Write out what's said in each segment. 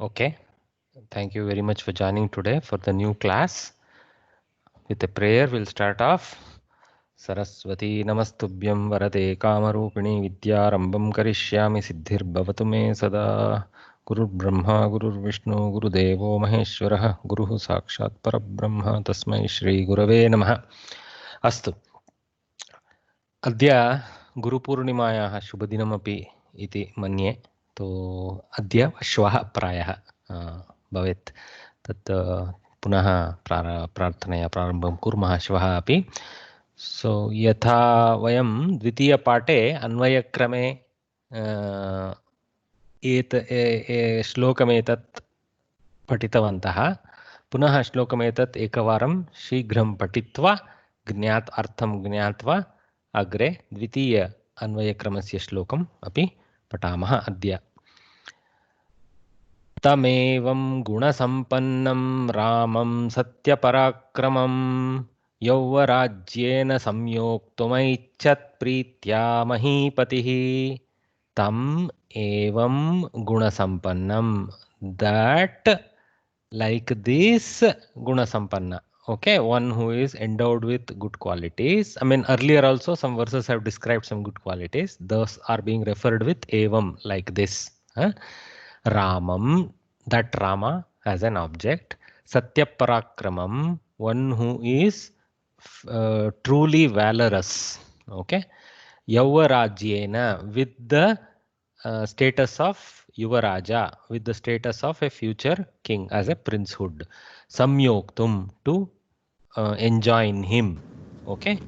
Okay, thank you very much for joining today for the new class. With a prayer, we'll start off. Saraswati Namastubhyam Varade Kamarupini Vidyarambam Karishyami Siddhirbhavatu Me Sada. Guru Brahma Guru Vishnu Guru Devo Maheshwarah Guru Sakshat Parabrahma Tasmai Shri Gurave Namaha. Astu. अद्य गुरुपूर्णिमायाः शुभदिनमपि इति मन्ये, तो अद्य श्वः प्रायः भवेत्, तत् पुनः प्रार्थनया प्रारम्भं कुर्मः श्वः अपि. सो यथा वयं द्वितीयपाठे अन्वयक्रमे श्लोकमेतत् पठितवन्तः. पुनः श्लोकमेतत् एकवारं शीघ्रं पठित्वा अर्थं ज्ञात्वा अग्रे द्वितीय अन्वयक्रमस्य श्लोकम् अपि पठामः अद्य. तमेवं गुणसम्पन्नं रामं सत्यपराक्रमं यौवराज्येन संयोक्तुमैच्छत् प्रीत्या महीपतिः. तम् एवं गुणसम्पन्नं, that like this gunasampanna. Okay, one who is endowed with good qualities. I mean, earlier also some verses have described some good qualities. Those are being referred with evam, like this. Ramam, that Rama as an object. Satya Parakramam, one who is truly valorous. Okay. Yavarajyena, with the status of Yuvaraja, with the status of a future king, as a princehood. Samyoktum, to enjoin him. Okay,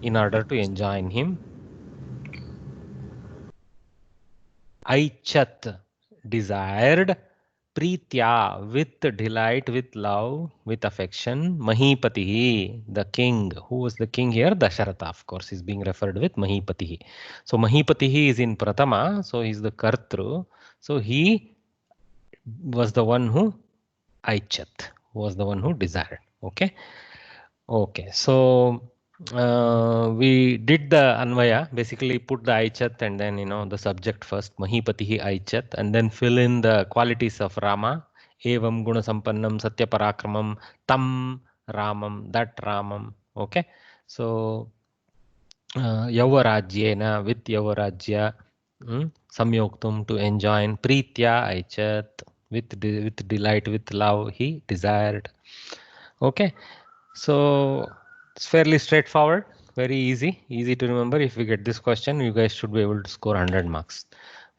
in order to enjoin him. Aichat, desired. Pritya, with delight, with love, with affection. Mahipatihi, the king. Who was the king here? Dasharatha, of course, is being referred with Mahipatihi. So Mahipatihi is in Pratama, so he is the Kartru. So he was the one who Aichat, was the one who desired. Okay. Okay. So we did the Anvaya, basically put the Aichat and then, the subject first, Mahipatihi Aichat, and then fill in the qualities of Rama. Evam Guna Sampannam Satya Parakramam Tam Ramam, that Ramam. Okay. So Yavarajyena, with Yavarajya, Samyoktum, to enjoin, Pritya Aichat, with delight, with love, he desired. Okay. So it's fairly straightforward, very easy to remember. If we get this question, you guys should be able to score 100 marks.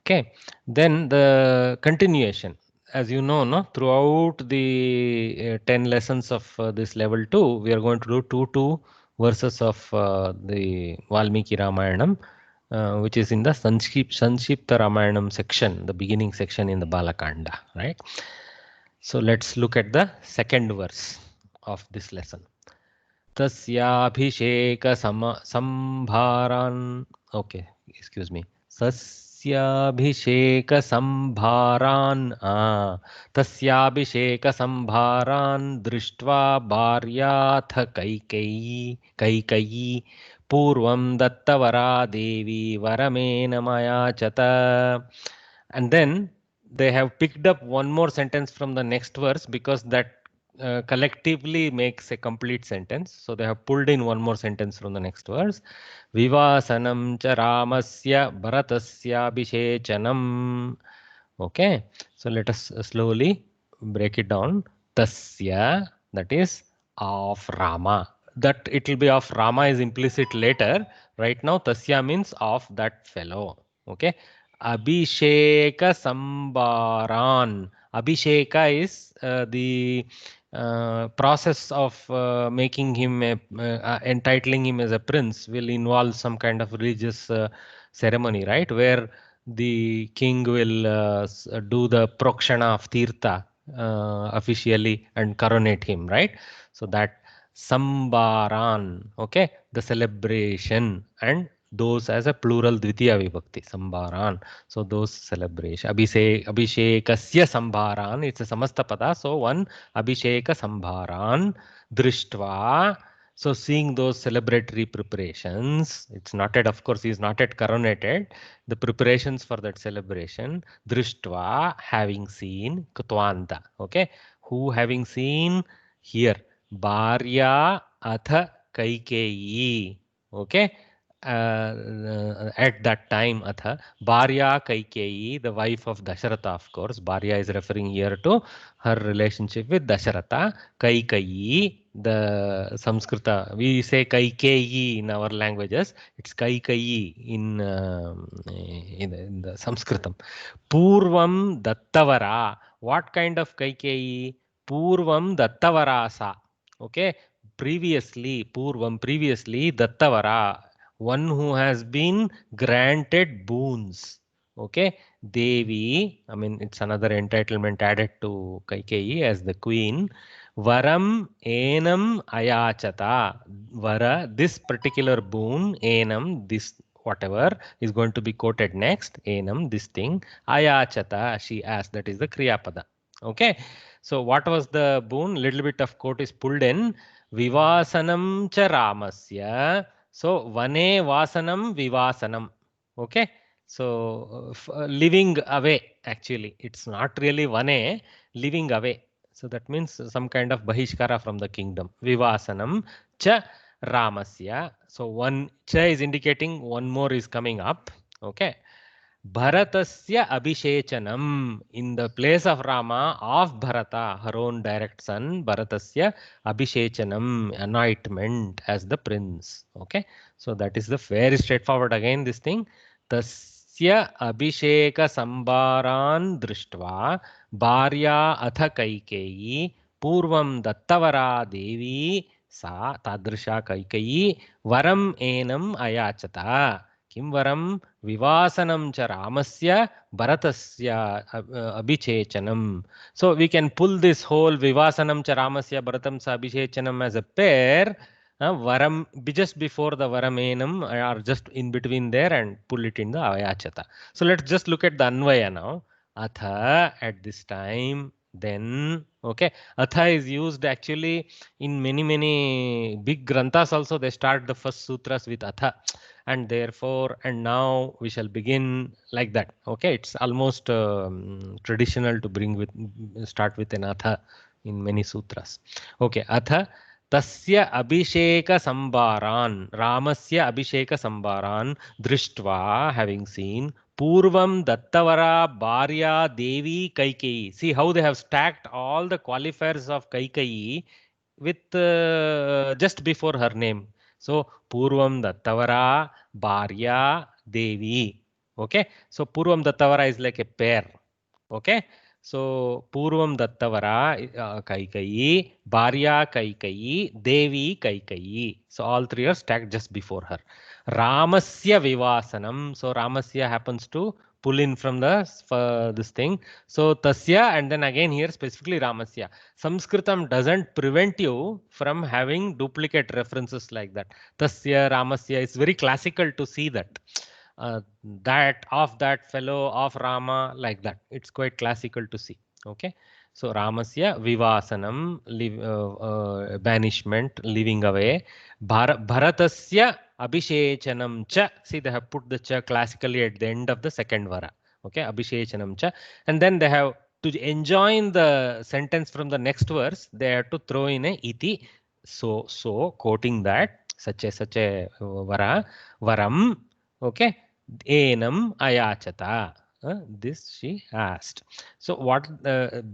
Okay, then the continuation. As you know, no, throughout the 10 lessons of this level 2, we are going to do two verses of the Valmiki Ramayanam, which is in the Sanshipta Ramayanam section, the beginning section in the Balakanda, right? So let's look at the second verse of this lesson. तस्याभिषेक संभारान्, okay, excuse me, तस्याभिषेक संभारान् दृष्ट्वा भार्याथ कैकेयी पूर्वं दत्तवरा देवी वरमेन मयाचत. And then they have picked up one more sentence from the next verse, because that collectively makes a complete sentence. So they have pulled in one more sentence from the next verse. Vivasanam cha Ramasya Bharatasya Abhishechanam. Okay, so let us slowly break it down. Tasya, that is of Rama. That it will be of Rama is implicit later. Right now, Tasya means of that fellow. Okay. Abhisheka Sambaran. Abhisheka is the process of making him entitling him as a prince will involve some kind of religious ceremony, right? Where the king will do the prokshana of Tirtha officially and coronate him, right? So that Sambaran, okay, the celebration, and those as a plural Dvitiya Vibhakti, Sambaran. So those celebration. Abhishekasya Sambaran, it's a Samasta Pada. So one Abhisheka Sambaran Drishtva, So seeing those celebratory preparations, it's not yet, of course, he is not yet coronated. The preparations for that celebration, Drishtva, having seen, Kutvanta, okay, who having seen here, Bharya Atha Kaikeyi, okay, at that time, Atha, Bharya Kaikeyi, the wife of Dasharatha, of course, Bharya is referring here to her relationship with Dasharatha, Kaikeyi, the Samskrita, we say Kaikeyi in our languages, it's Kaikeyi in the Sanskritam. Purvam Dattavara, what kind of Kaikeyi? Purvam Dattavarasa, okay, previously, Purvam, previously, Dattavara, one who has been granted boons. Okay, Devi, I mean, it's another entitlement added to Kaikeyi as the queen. Varam enam ayachata. Vara, this particular boon, enam, this whatever is going to be quoted next, enam, this thing, ayachata, she asked, that is the Kriyapada. Okay, so what was the boon? Little bit of quote is pulled in. Vivasanam cha Ramasya. So, Vane Vasanam Vivasanam. Okay. So, living away, actually. It's not really Vane, living away. So, that means some kind of Bahishkara from the kingdom. Vivasanam cha Ramasya. So, one cha is indicating one more is coming up. Okay. Bharatasya Abhishechanam, in the place of Rama, of Bharata, her own direct son, Bharatasya Abhishechanam, anointment as the prince. Okay, so that is the very straightforward again this thing. Tasya Abhisheka Sambaran Drishtva Bharya Atha Kaikeyi Purvam Dattavara Devi Sa Tadrisha Kaikeyi Varam Enam Ayachata. Kim varam vivasanam cha Ramasya Bharatasya abhichechanam. So we can pull this whole vivasanam cha Ramasya Bharatam sa abhichechanam as a pair. Varam just before the varamenam or just in between there and pull it in the avayachata. So let's just look at the anvaya now. Atha at this time, then, okay. Atha is used actually in many big granthas also. They start the first sutras with atha, and therefore, and now we shall begin like that. Okay, it's almost traditional to bring with start with an atha in many sutras. Okay, atha tasya abhisheka sambaran, Ramasya abhisheka sambaran drishtva, having seen, Purvam Dattavara Bharya Devi Kaikeyi. See how they have stacked all the qualifiers of Kaikeyi with just before her name. So Purvam Dattavara Bharya Devi. Okay. So Purvam Dattavara is like a pair. Okay. So Purvam Dattavara Kaikeyi, Bharya Kaikeyi, Devi Kaikeyi. So all three are stacked just before her. Ramasya Vivasanam. So Ramasya happens to pull in from the this thing. So Tasya, and then again here specifically Ramasya. Sanskritam doesn't prevent you from having duplicate references like that. Tasya, Ramasya, it's very classical to see that. That of that fellow of Rama, like that. It's quite classical to see. Okay. So Ramasya Vivasanam, banishment, living away. Bharatasya Abhishechanam cha. See, they have put the cha classically at the end of the second vara. Okay, Abhishechanam cha. And then they have to enjoin the sentence from the next verse, they have to throw in a iti. So quoting that, such a vara, varam, okay, enam ayachata. This she asked. So what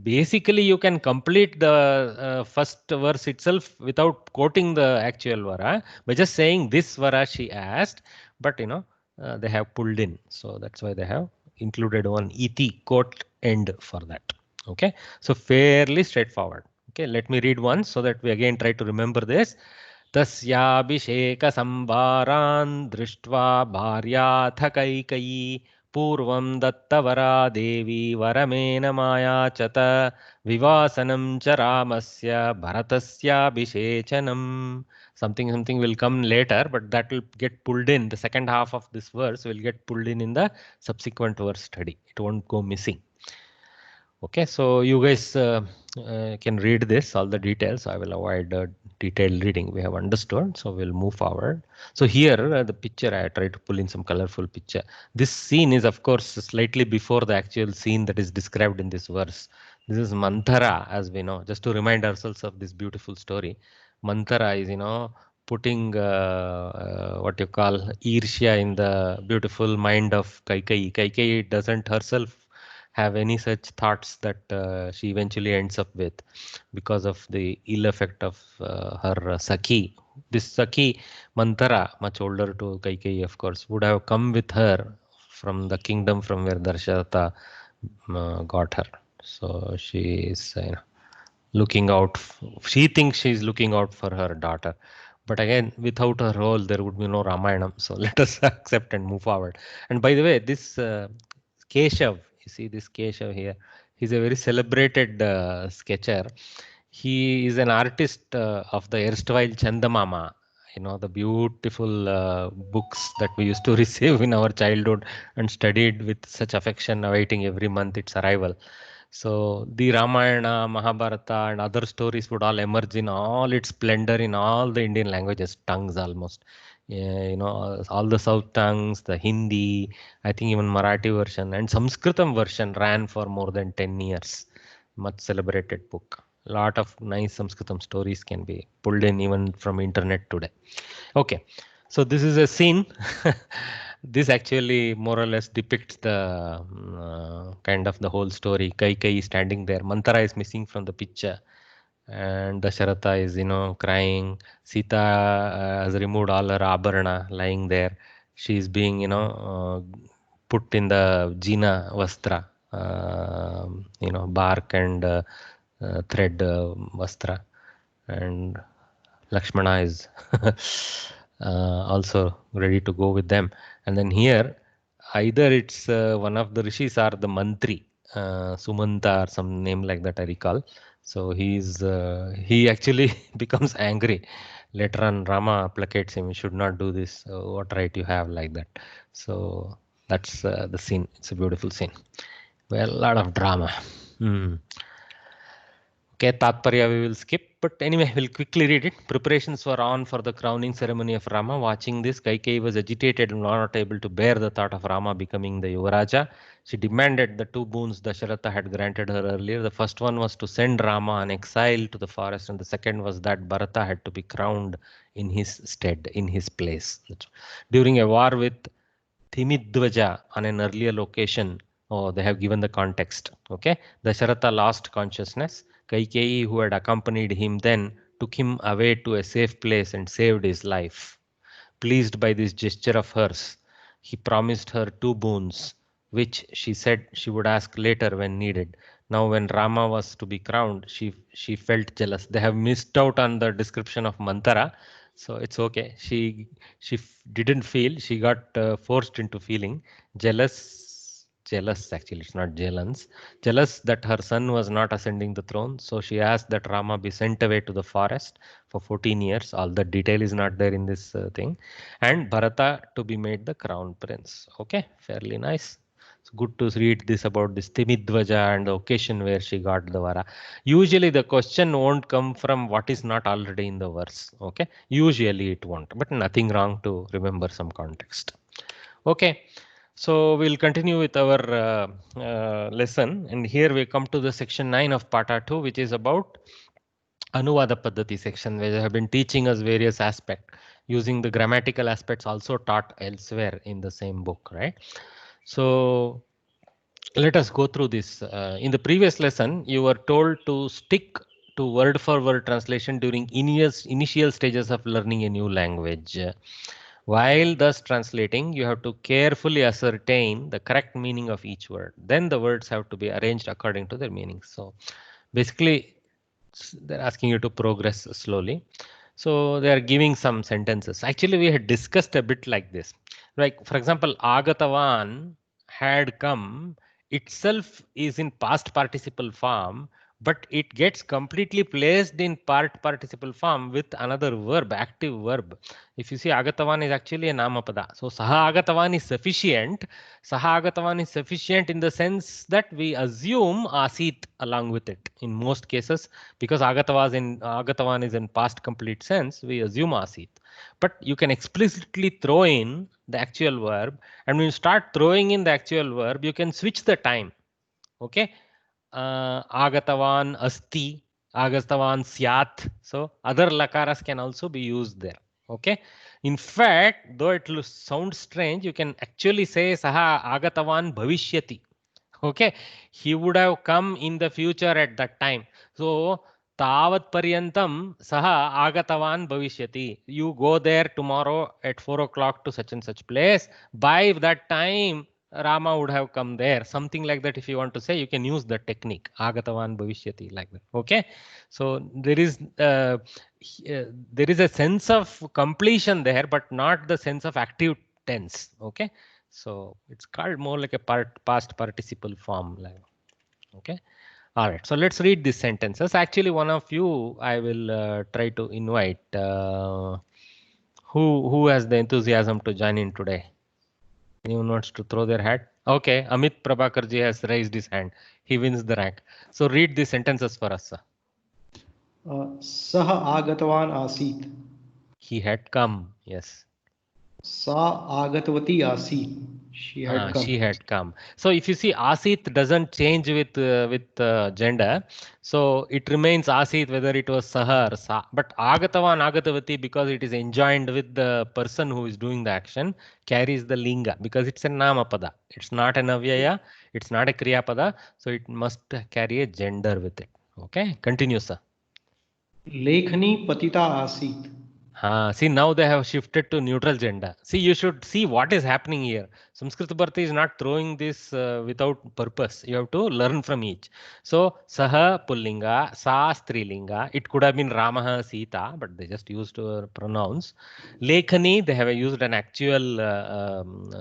basically you can complete the first verse itself without quoting the actual vara by just saying this vara she asked, but they have pulled in, so that's why they have included one iti quote end for that. Okay, so fairly straightforward. Okay, let me read once so that we again try to remember this. तस्याभिषेक संवारान् दृष्ट्वा भार्याथ कैकयी पूर्वं दत्तवरा देवी वरमेन मायाचत विवासनं च रामस्य भरतस्याभिषेचनम्. Something will come later, but that will get pulled in. The second half of this verse will get pulled in the subsequent verse study. It won't go missing. Okay, so you guys can read this, all the details. I will avoid detailed reading. We have understood, so we'll move forward. So here, the picture, I try to pull in some colorful picture. This scene is, of course, slightly before the actual scene that is described in this verse. This is Manthara, as we know, just to remind ourselves of this beautiful story. Manthara is, putting what you call Irshya in the beautiful mind of Kaikeyi. Kaikeyi doesn't herself have any such thoughts that she eventually ends up with because of the ill effect of her Sakhi. This Sakhi, Mantara, much older to Kaikeyi, of course, would have come with her from the kingdom from where Darsharata got her. So she is looking out. She thinks she is looking out for her daughter. But again, without her role, there would be no Ramayanam. So let us accept and move forward. And by the way, this Keshav, you see this Keshav here, he's a very celebrated sketcher. He is an artist of the erstwhile Chandamama, the beautiful books that we used to receive in our childhood and studied with such affection, awaiting every month its arrival. So the Ramayana, Mahabharata, and other stories would all emerge in all its splendor in all the Indian languages, tongues almost. Yeah, all the South tongues, the Hindi, I think even Marathi version and Sanskritam version ran for more than 10 years. Much celebrated book. A lot of nice Sanskritam stories can be pulled in even from internet today. Okay, so this is a scene. This actually more or less depicts the kind of the whole story. Kai standing there. Mantara is missing from the picture, and Dasharatha is crying. Sita has removed all her abharana, lying there. She is being put in the Jina Vastra, bark and thread Vastra, and Lakshmana is also ready to go with them. And then here, either it's one of the rishis or the mantri, Sumanta or some name like that I recall. So he actually becomes angry. Later on, Rama placates him. You should not do this. What right you have like that? So that's the scene. It's a beautiful scene. Well, a lot of drama. Hmm. Okay, Tatparya we will skip, but anyway, we'll quickly read it. Preparations were on for the crowning ceremony of Rama. Watching this, Kaikeyi was agitated and not able to bear the thought of Rama becoming the Yuvaraja. She demanded the two boons Dasharatha had granted her earlier. The first one was to send Rama on exile to the forest, and the second was that Bharata had to be crowned in his stead, in his place. During a war with Thimidwaja on an earlier occasion, oh, they have given the context. Okay, Dasharatha lost consciousness. Kaikeyi, who had accompanied him then, took him away to a safe place and saved his life. Pleased by this gesture of hers, he promised her two boons, which she said she would ask later when needed. Now, when Rama was to be crowned, she felt jealous. They have missed out on the description of Mantara, so it's okay. She didn't feel. She got forced into feeling jealous actually, it's not jealous that her son was not ascending the throne. So she asked that Rama be sent away to the forest for 14 years. All the detail is not there in this thing. And Bharata to be made the crown prince. Okay, fairly nice. It's good to read this about this Timidwaja and the occasion where she got the vara. Usually the question won't come from what is not already in the verse. Okay, usually it won't, but nothing wrong to remember some context. Okay, so we'll continue with our lesson, and here we come to the section 9 of Pata 2, which is about Anuvada Paddhati section, where they have been teaching us various aspects using the grammatical aspects also taught elsewhere in the same book, right? So let us go through this. In the previous lesson, you were told to stick to word for word translation during initial stages of learning a new language. While thus translating, you have to carefully ascertain the correct meaning of each word. Then the words have to be arranged according to their meaning. So basically, they're asking you to progress slowly. So they are giving some sentences. Actually, we had discussed a bit like this. Like, for example, Agatavan had come itself is in past participle form, but it gets completely placed in participle form with another verb, active verb. If you see, Agatavan is actually a Namapada. So Saha Agatavan is sufficient. Saha Agatavan is sufficient in the sense that we assume Asit along with it in most cases, because Agatavan is in past complete sense, we assume Asit. But you can explicitly throw in the actual verb, and when you start throwing in the actual verb, you can switch the time. Okay. Agatavan asti, Agatavan syat. So other lakaras can also be used there. Okay. In fact, though it sounds strange, you can actually say Saha Agatavan bhavishyati. Okay. He would have come in the future at that time. So Tavat Paryantam Saha Agatavan Bhavishyati. You go there tomorrow at 4 o'clock to such and such place. By that time, Rama would have come there. Something like that. If you want to say, you can use the technique Agatavan Bhavishyati like that. Okay. So there is a sense of completion there, but not the sense of active tense. Okay. So it's called more like a past participle form. Okay. All right. So let's read these sentences. Actually, one of you I will try to invite. Who has the enthusiasm to join in today? Anyone wants to throw their hat? Okay. Amit Prabhakarji has raised his hand. He wins the rank. So read these sentences for us, sir. Saha Agatavan Asit. He had come. Yes. Sa Agatavati Asit. She had come. She had come. So if you see, Asit doesn't change with gender. So it remains Asit whether it was Saha or Sa. But Agatavan, Agatavati, because it is enjoined with the person who is doing the action, carries the linga because it's a Namapada. It's not an Avyaya. It's not a Kriyapada. So it must carry a gender with it. Okay, continue, sir. Lekhani Patita Asit. See, now they have shifted to neutral gender. See, you should see what is happening here. Samskrita Bharati is not throwing this without purpose. You have to learn from each. So, Saha Pullinga, Sa Strilinga. It could have been Ramaha Sita, but they just used pronouns. Lekhani, they have used an actual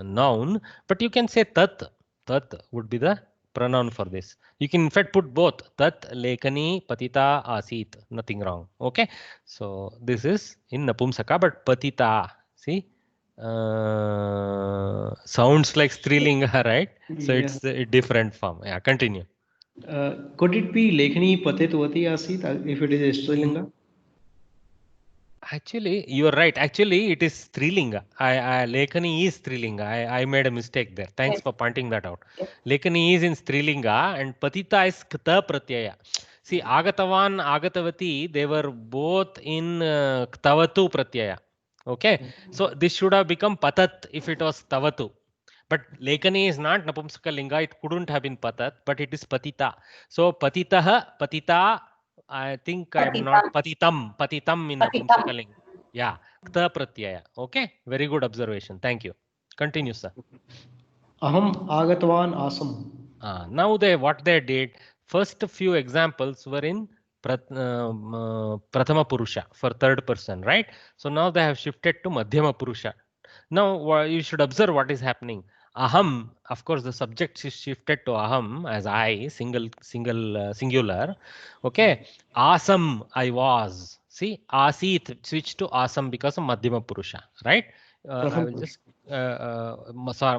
noun, but you can say Tat. Tat would be the pronoun for this. You can in fact put both. Tat Lekhani Patita Asit. Nothing wrong. Okay. So this is in Napumsaka, but Patita, see, sounds like Strilinga, right? So it's a different form. Yeah, continue. Could it be Lekhani Patitavati Asit if it is Strilinga? Actually, you are right. Actually, it is Strilinga. Lekhani is Strilinga. I made a mistake there. Thanks for pointing that out. Lekhani is in Strilinga and Patita is Kta Pratyaya. See, Agatavan, Agatavati, they were both in Ktavatu Pratyaya. Okay. So this should have become Patat if it was Tavatu. But Lekhani is not Napumsaka Linga. It couldn't have been Patat, but it is Patita. So Patitaha, Patita, I think I am not Patitam in Napumsakaling. Yeah, Kta Pratyaya. Okay, very good observation. Thank you. Continue, sir. Aham Agatvan Asam. Now what they did, first few examples were in Prathama Purusha for third person, right? So now they have shifted to Madhyama Purusha. Now you should observe what is happening. Aham, of course, the subject is shifted to aham as I, singular. Okay. Asam, I was. See, asit switched to asam because of Madhyama Purusha, right? I will just sorry,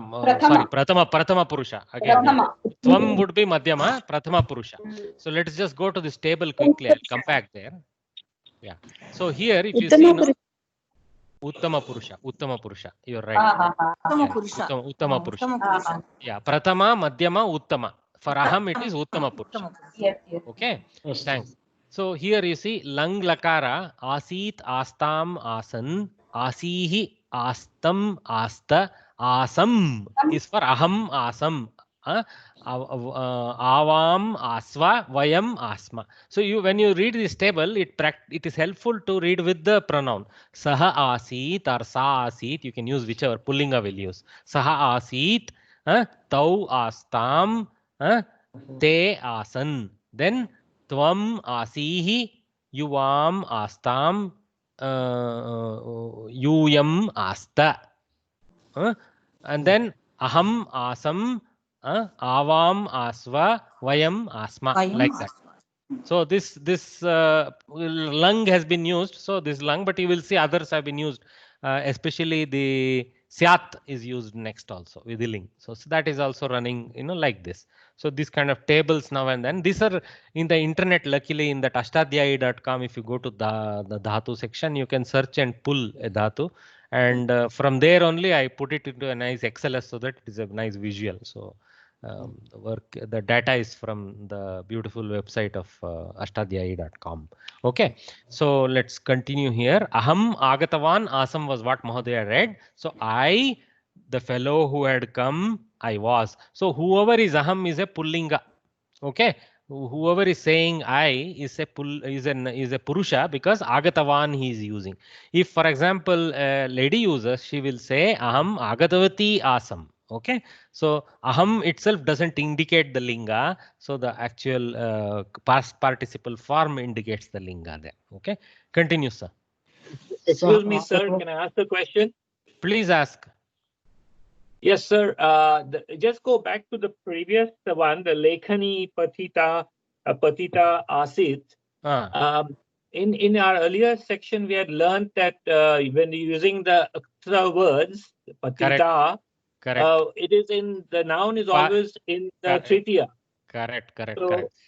Prathama Purusha again. Tvam would be Madhyama, Prathama Purusha. So let's just go to this table quickly. I'll come back there. Yeah. So here, if you see now, Uttama Purusha. You're right. Uttama Purusha. Yeah. Prathama, Madhyama, Uttama. For Aham, it is Uttama Purusha. Okay. Thanks. So here you see Lang Lakara, Asit, Astam, Asan, Asihi, Astam, Asta, Asam is for Aham, Asam. Avam, Asva, Vayam, Asma. So when you read this table, it is helpful to read with the pronoun. Saha Asit or Sa Asit. You can use whichever. Pullinga will use. Saha Asit, Tau Astam, Te Asan. Then Tvam Asihi, Yuvam Astam, Yuyam Asta. And then Aham Asam, Avam Asva, Vayam Asma. Like that. So this lung has been used. So this lung, but you will see others have been used. Especially the syat is used next also with the ling. So that is also running, like this. So these kind of tables now and then. These are in the internet. Luckily, in that ashtadhyayi.com, if you go to the dhatu section, you can search and pull a dhatu, and from there only I put it into a nice XLS so that it is a nice visual. So the data is from the beautiful website of ashtadhyayi.com. Okay, so let's continue here. Aham agatavan asam was what Mahodaya read. So I, the fellow who had come, I was. So whoever is aham is a pullinga. Okay, whoever is saying I is a purusha, because agatavan he is using. If, for example, a lady uses, she will say aham agatavati asam. Okay, so aham itself doesn't indicate the linga, so the actual past participle form indicates the linga there. Okay, continue, sir. Excuse me, sir. Can I ask a question? Please ask. Yes, sir. Just go back to the previous one, the Lekhani Patita Asit. In our earlier section, we had learned that when using the words Patita, Correct. it is in the noun is always in the Tritiya. Correct.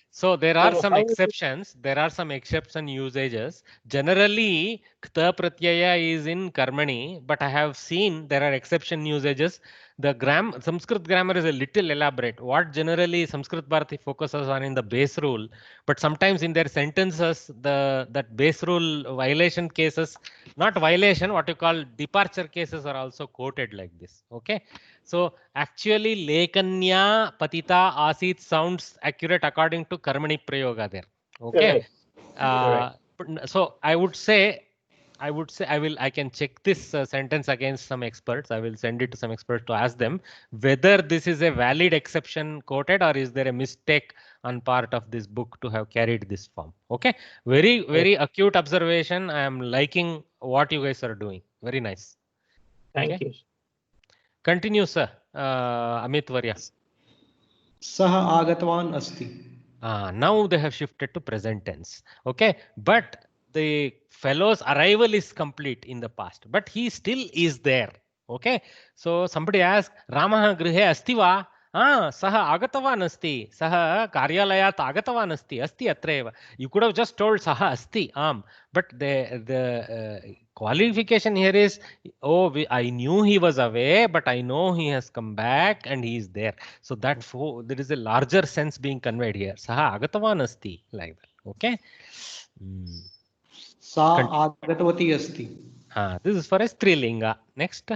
So there are some exceptions. There are some exception usages. Generally, kta pratyaya is in karmani, but I have seen there are exception usages. The Sanskrit grammar is a little elaborate. What generally Sanskrit Bharati focuses on in the base rule, but sometimes in their sentences, that base rule violation cases, not violation, what you call departure cases are also quoted like this. Okay. So actually, Lekanya Patita Asit sounds accurate according to Karmani Prayoga there. Okay. So I can check this sentence against some experts. I will send it to some experts to ask them whether this is a valid exception quoted, or is there a mistake on part of this book to have carried this form. Okay. Very acute observation. I am liking what you guys are doing. Very nice. Thank you. Continue, sir. Amit Varya. Saha agatvan asti. Now they have shifted to present tense. Okay, but the fellow's arrival is complete in the past, but he still is there. Okay, so somebody asked, Ramaha grihe asti va? Saha agatavan asti. Saha karyalayat agatavan asti. Asti atreva. You could have just told saha asti. But the qualification here is, I knew he was away, but I know he has come back and he is there. So that there is a larger sense being conveyed here. Saha agatavan asti, like that. Okay. Sa agatavati asti. This is for a strilinga. Next.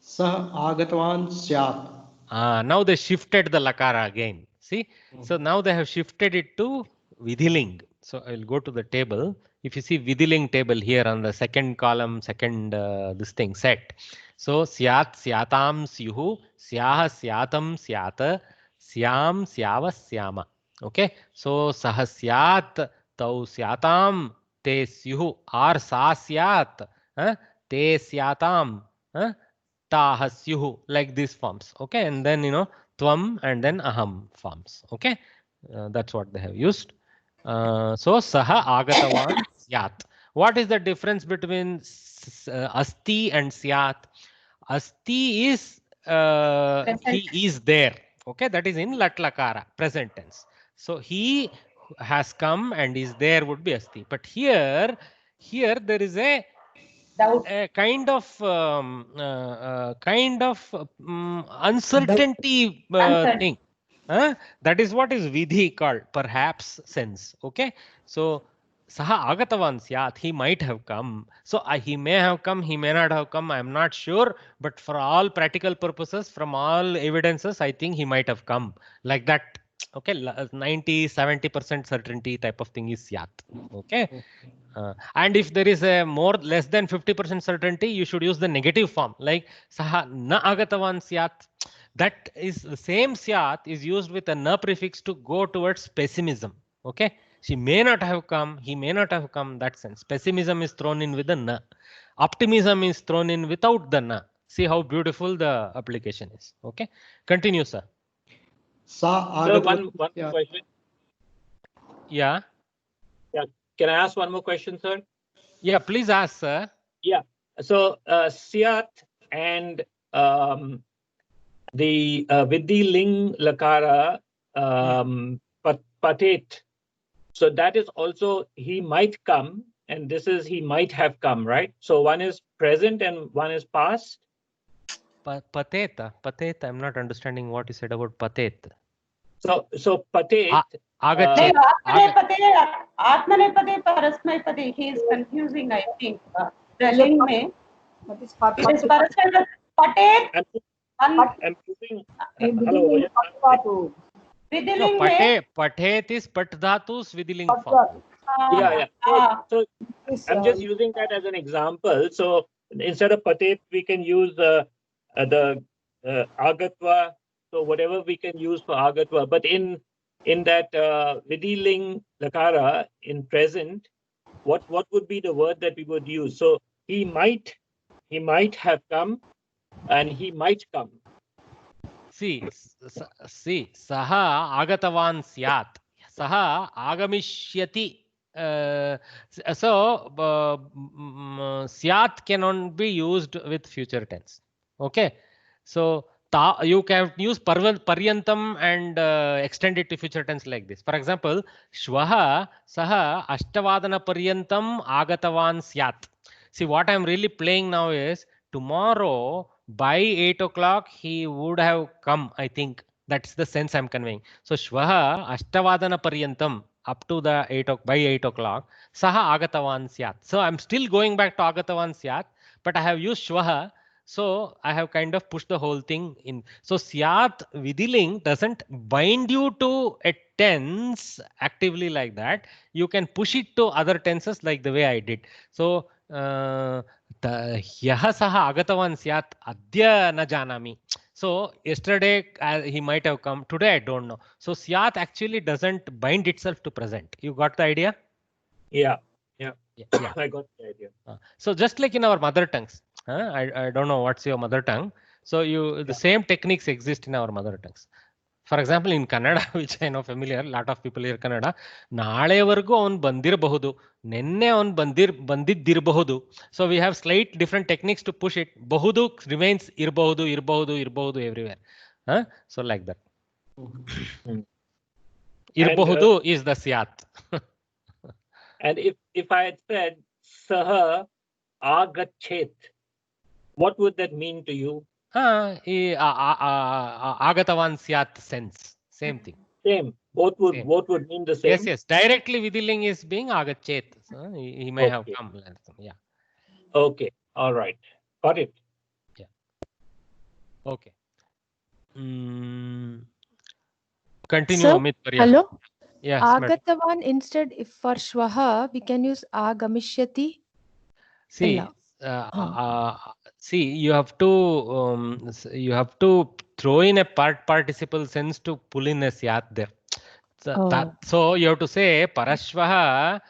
Saha agatvan syat. Now they shifted the lakara again. See, so now they have shifted it to vidhiling. So I will go to the table. If you see vidhiling table here on the second column, second this thing set. So syat syatam syuhu, syah syatam syata, syam syava syama. Okay. So sahasyat tau syatam te syuhu, or sa syat te syatam tahasyuhu, like these forms. Okay, and then tvam and then aham forms. Okay, that's what they have used. So saha agatavan syat. What is the difference between asti and syat? Asti is he is there. Okay, that is in latlakara, present tense. So he has come and is there would be asti. But here there is a kind of uncertainty thing. That is what is vidhi called, perhaps sense. Okay, so saha agatavan syat, he might have come. So he may have come, he may not have come, I am not sure, but for all practical purposes, from all evidences, I think he might have come, like that. Okay, 90-70% certainty type of thing is syat. Okay. And if there is a less than 50% certainty, you should use the negative form, like saha na agatavan syat. That is the same syat is used with a na prefix to go towards pessimism. Okay, she may not have come, he may not have come. That sense, pessimism is thrown in with the na, optimism is thrown in without the na. See how beautiful the application is. Okay, continue, sir. Sa agatavati. One question. Yeah. Yeah. Can I ask one more question, sir? Yeah, please ask, sir. Yeah. So Syat and the Vidhi Ling Lakara Patet. So that is also he might come, and this is he might have come, right? So one is present and one is past. Pateta. I'm not understanding what you said about patet. So Patet. Agachet. Atmanepade, Parasmapade. He is confusing, I think. Spelling mein. It is Parasmapade. Patet. I'm using. Hello. Vidhiling No, patet is pat dhatus Vidhiling form. Yeah. So I'm just using that as an example. So instead of patet, we can use the agatva. So whatever we can use for agatva, but in that Vidhiling Lakara in present, what would be the word that we would use? So he might have come, and he might come. See, saha agatavan syat. Saha agamishyati. So syat cannot be used with future tense. Okay. So you can use paryantam and extend it to future tense like this. For example, shvaha saha ashtavadana paryantam agatavan syat. See, what I'm really playing now is tomorrow by 8 o'clock he would have come. I think that's the sense I'm conveying. So shvaha ashtavadana paryantam up to the by 8 o'clock saha agatavan syat. So I'm still going back to agatavan syat, but I have used shvaha. So I have kind of pushed the whole thing in. So syat vidhiling doesn't bind you to a tense actively like that. You can push it to other tenses like the way I did. So ह्यः सः आगतवान् स्यात् अद्य न जानामि. So yesterday he might have come. Today I don't know. So syat actually doesn't bind itself to present. You got the idea? Yeah. I got the idea. So just like in our mother tongues, I don't know what's your mother tongue. So the same techniques exist in our mother tongues. For example, in Kannada, which I know familiar, lot of people here Kannada, ನಾಳೆವರೆಗೂ ಅವನು ಬಂದಿರಬಹುದು, ನಿನ್ನೆ ಅವನು ಬಂದಿದ್ದಿರಬಹುದು. So we have slight different techniques to push it. ಬಹುದು remains ಇರಬಹುದು everywhere. So like that. ಇರಬಹುದು is the syat. And if I had said saha agachet, what would that mean to you? Agatavan syat sense. Same thing. Same. Both would mean the same. Yes. Directly Vidhiling is being agachet. So he may have come. Yeah. Okay. All right. Got it. Yeah. Okay. Continue, Sir, Amit Parya. Hello. Yes, Agatavan instead, if for shvaha we can use agamishyati. See, you have to throw in a participle sense to pull in a syat there. So you have to say parashvaha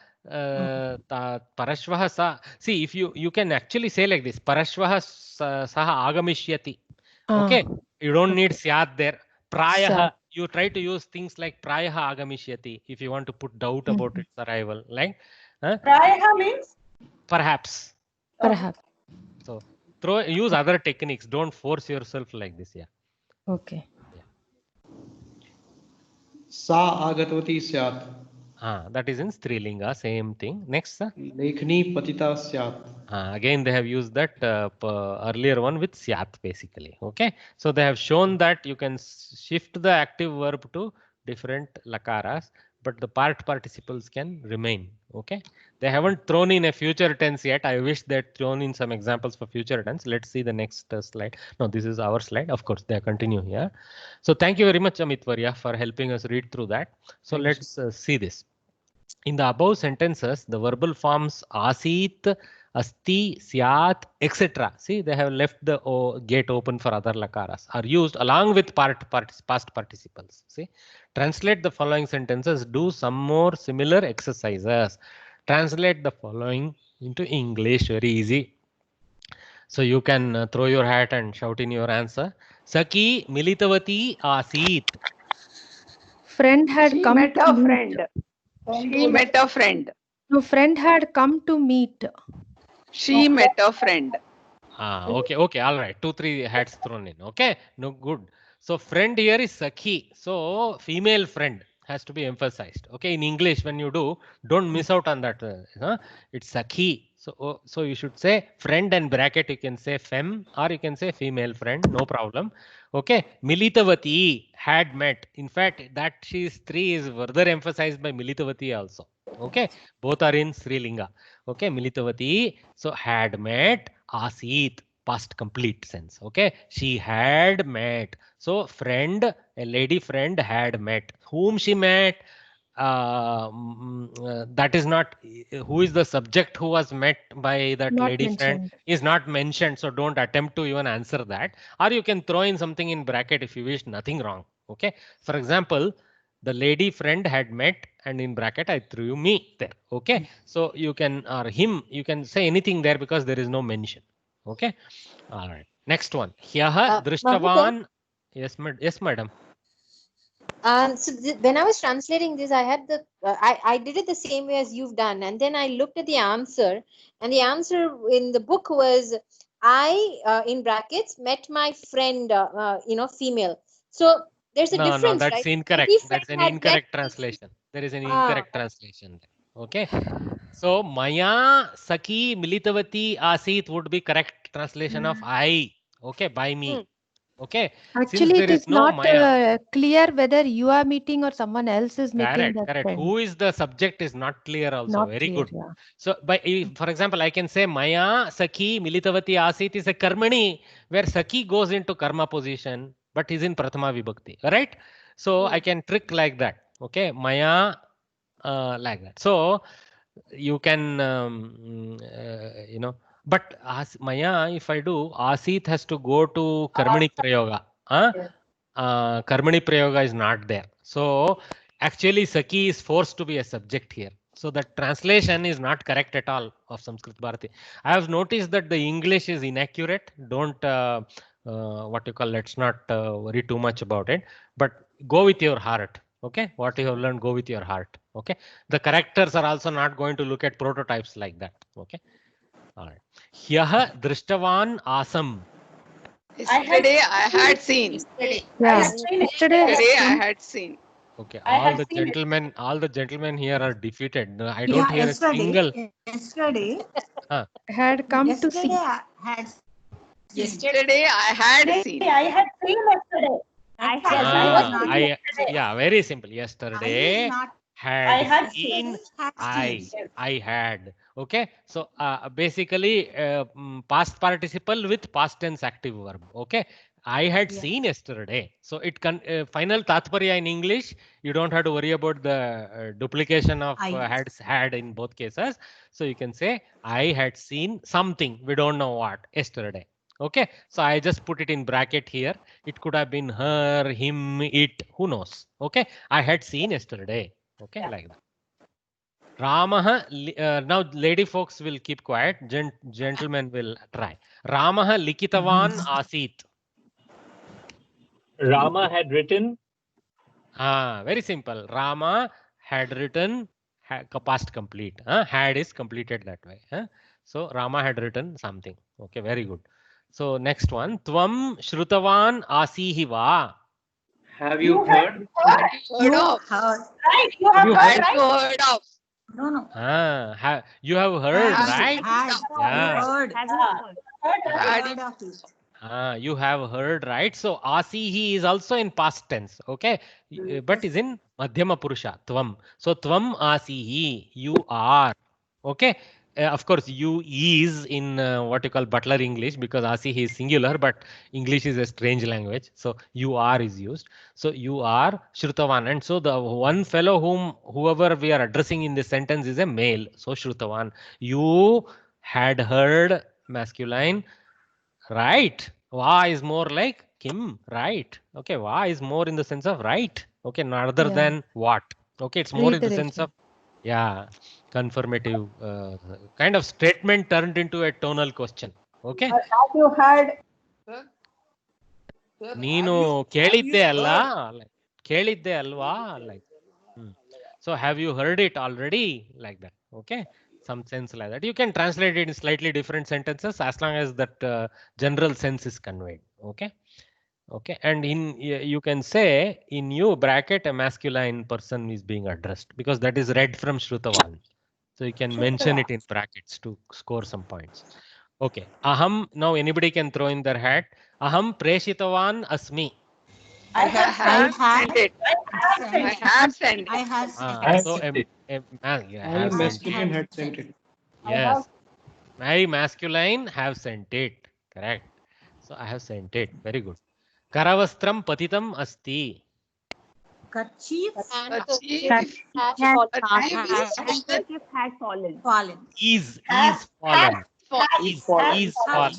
parashvaha sa. See, if you can actually say like this, parashvaha saha agamishyati. Okay, you don't need syat there. Prayaha, you try to use things like prayaha agamishyati if you want to put doubt about its arrival. Like Prayaha means perhaps. So use other techniques. Don't force yourself like this. Yeah. Okay. Sa agatavati syat. That is in Strilinga. Same thing. Next, sir. Lekhni patita syat. Again, they have used that earlier one with syat basically. Okay. So they have shown that you can shift the active verb to different lakaras, but the participles can remain. Okay. They haven't thrown in a future tense yet. I wish they'd thrown in some examples for future tense. Let's see the next slide. No, this is our slide. Of course, they continue here. So thank you very much, Amit Varya, for helping us read through that. So let's see this. In the above sentences, the verbal forms asit, asti, syat, etc. See, they have left the gate open for other lakaras, are used along with past participles. See, translate the following sentences. Do some more similar exercises. Translate the following into English. Very easy. So you can throw your hat and shout in your answer. Saki militavati asit. Friend had come met to a meet. friend. She met a friend. No, friend had come to meet. She met a friend. Okay, all right. 2, 3 hats thrown in. Okay, no good. So friend here is Sakhi. So female friend has to be emphasized. Okay, in English when you do, don't miss out on that. It's Sakhi. So you should say friend and bracket. You can say fem or you can say female friend. No problem. Okay, Militavati had met. In fact, that she is 3 is further emphasized by Militavati also. Okay, both are in Sri Linga. Okay, Militavati. So had met. Asit, past complete sense. Okay, she had met. So friend, a lady friend had met. Whom she met? That is not who is the subject who was met by that Not lady friend mentioned. is not mentioned. So don't attempt to even answer that. Or you can throw in something in bracket if you wish. Nothing wrong. Okay. For example, the lady friend had met and in bracket I threw me there. Okay, so you can or him you can say anything there because there is no mention. Okay, all right, next one. Hyaha drishtavan. Yes, yes, madam. So when I was translating this, I had the I did it the same way as you've done, and then I looked at the answer, and the answer in the book was I in brackets met my friend, female. So there's a No, difference, that's right? incorrect. Lady That's friend an had met incorrect translation. There is an Ah. incorrect translation there. Okay, so Maya Saki Militavati Asit would be correct translation of I. Okay, by me. Okay, since Actually, there it is is no not Maya. clear whether you are meeting or someone else is meeting Correct, that correct. friend. Who is the subject is not clear also. Not Very clear, good. yeah. So, for example, I can say Maya Sakhi Militavati Asit is a karmani where Sakhi goes into karma position but is in Prathama Vibhakti. Right? So I can trick like that. Okay, Maya like that. So you can but Maya, if I do, Asit has to go to Karmani Prayoga. Karmani Prayoga is not there. So actually Saki is forced to be a subject here. So the translation is not correct at all of Sanskrit Bharati. I have noticed that the English is inaccurate. Don't what you call, let's not worry too much about it, but go with your heart. Okay, what you have learned, go with your heart. Okay, the correctors are also not going to look at prototypes like that. Okay, all right. Hyah drishtavan asam. Yesterday I had seen. Yesterday. Yeah. I have seen Yesterday it. Yesterday I had seen. Okay, I all have the seen it. gentlemen here are defeated. No, I don't hear yesterday, a single. Yesterday, had come to see. yesterday I had Yesterday I had seen. I had seen yesterday. Yeah, very simple. Yesterday not I had had seen. seen. I had. Okay, so basically past participle with past tense active verb. Okay, I had seen yesterday. So it can final tatparya in English. You don't have to worry about the duplication of had in both cases. So you can say I had seen something. We don't know what yesterday. Okay, so I just put it in bracket here. It could have been her, him, it, who knows. Okay, I had seen yesterday. Okay, like that. Ramaha, now lady folks will keep quiet. Gentlemen will try. Ramaha likitavan asit. Rama had written. Very simple. Rama had written past complete. Had is completed that way. So Rama had written something. Okay, very good. So next one. Tvam shrutavan asihi va. Have you heard? Heard of. Right, you have heard, right? Heard of. No. You have heard, right? Yeah. Heard. Had Of it. You have heard, right? So asihi is also in past tense, okay, but is in madhyama purusha, tvam. So tvam asihi, you are, okay. Of course, you is in what you call butler English because asihi is singular, but English is a strange language. So you are is used. So you are Shrutavan, and so the one fellow whoever we are addressing in this sentence is a male. So Shrutavan, you had heard masculine. Right. Va is more like Kim. Right. Okay. Va is more in the sense of right. Okay. Rather than what. Okay. It's more in the sense of, confirmative kind of statement turned into a tonal question. Okay. Have you heard? ನೀನು ಕೇಳಿದ್ದೆ ಅಲ್ಲ ಕೇಳಿದ್ದೆ ಅಲ್ವಾ like So have you heard it already? Like that. Okay. Some sense like that. You can translate it in slightly different sentences as long as that general sense is conveyed. Okay. Okay. And you can say in you bracket a masculine person is being addressed because that is read from Shrutavan. So you can mention it in brackets to score some points. Okay. Aham. Now anybody can throw in their hat. Aham preshitavan asmi. I have sent it. I have sent it. I have So I have sent masculine it. had sent it. Yes. I masculine have sent it. Correct. So I have sent it. Very good. Karavastram patitam asti. kerchief Kerchief. Has Kerchief had fallen. Is fallen. Is Has fallen.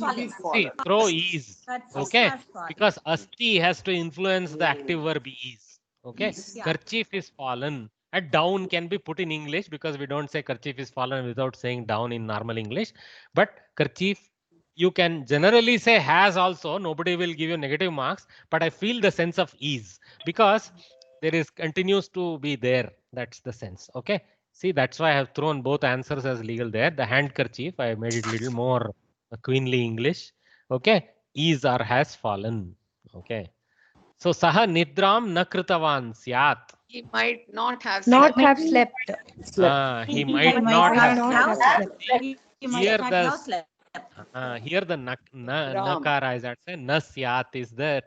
fallen. See, throw is. Kerchief Okay. has fallen. Because asti has to influence the active verb is. Okay. Yeah. Kerchief is fallen. And down can be put in English because we don't say kerchief is fallen without saying down in normal English. But kerchief, you can generally say has also. Nobody will give you negative marks. But I feel the sense of ease because there is continues to be there. That's the sense. Okay. See, that's why I have thrown both answers as legal there. The handkerchief, I made it little more queenly English. Okay. Is or has fallen. Okay. So saha nidram na kritavan syat. He might not have Not slept. have slept. He might not have slept. He might Here not the have slept. here the nakara is at say na syat is the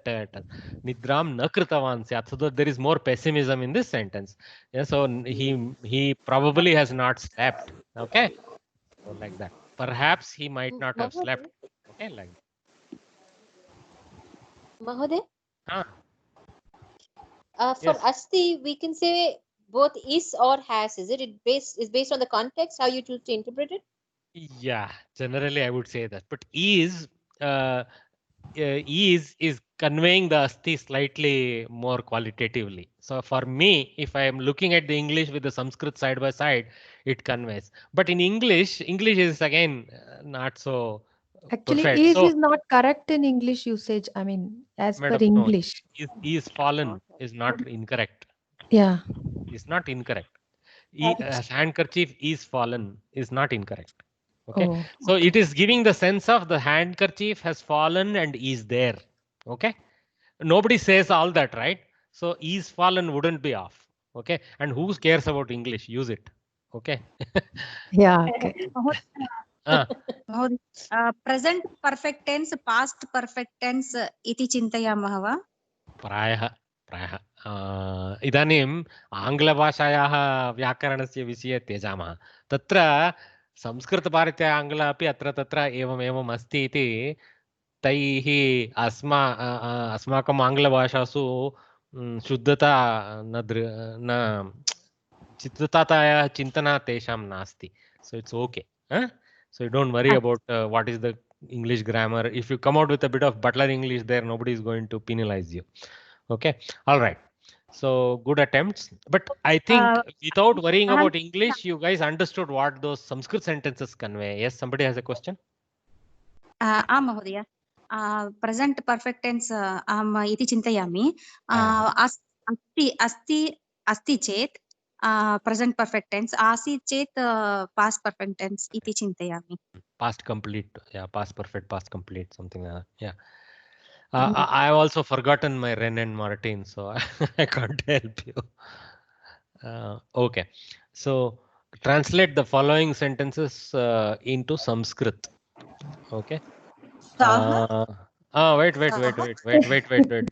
nidram na kritavan syat. So there is more pessimism in this sentence. Yeah, so he probably has not slept. Okay, so like that. Perhaps he might not have slept. Okay, like that. Mahoday? Ah, For yes. asti, we can say both is or has. Is it? It based on the context how you choose to interpret it. Yeah, generally I would say that. But is conveying the asti slightly more qualitatively. So for me, if I am looking at the English with the Sanskrit side by side, it conveys. But in English is again not so Actually, perfect. is So not correct in English usage. I mean, as per madam, no, English. is fallen is not incorrect. Yeah. Is not incorrect. Handkerchief is fallen is not incorrect. Okay. Oh, So it is giving the sense of the handkerchief has fallen and is there. Okay. Nobody says all that, right? So is fallen wouldn't be off. Okay. And who cares about English? Use it. Okay. yeah. Okay. Present perfect tense, past perfect tense इति चिन्तयामः वा? प्रायः इदानीम् आङ्ग्लभाषायाः व्याकरणस्य विषये त्यजामः. तत्र संस्कृतभारते आङ्ग्ल अपि अत्र तत्र एवमेवम् अस्ति इति तैः अस्माकम् आङ्ग्लभाषासु शुद्धता न चित्ततायाः चिन्तना तेषां नास्ति. So it's okay. So you don't worry about what is the English grammar. If you come out with a bit of Butler English there, nobody is going to penalize you. Okay. All right. So good attempts. But I think without worrying about English, you guys understood what those Sanskrit sentences convey. Yes, somebody has a question? आम् महोदय. Present perfect tense अहम् इति चिन्तयामि. अस्ति चेत् present perfect tense, आसीत् चेत् past perfect tense इति चिन्तयामि. Past complete. Yeah, past perfect, past complete, something like that. Yeah. I've also forgotten my Ren and Martin, so I can't help you. Okay. So translate the following sentences into Sanskrit. Okay. Wait.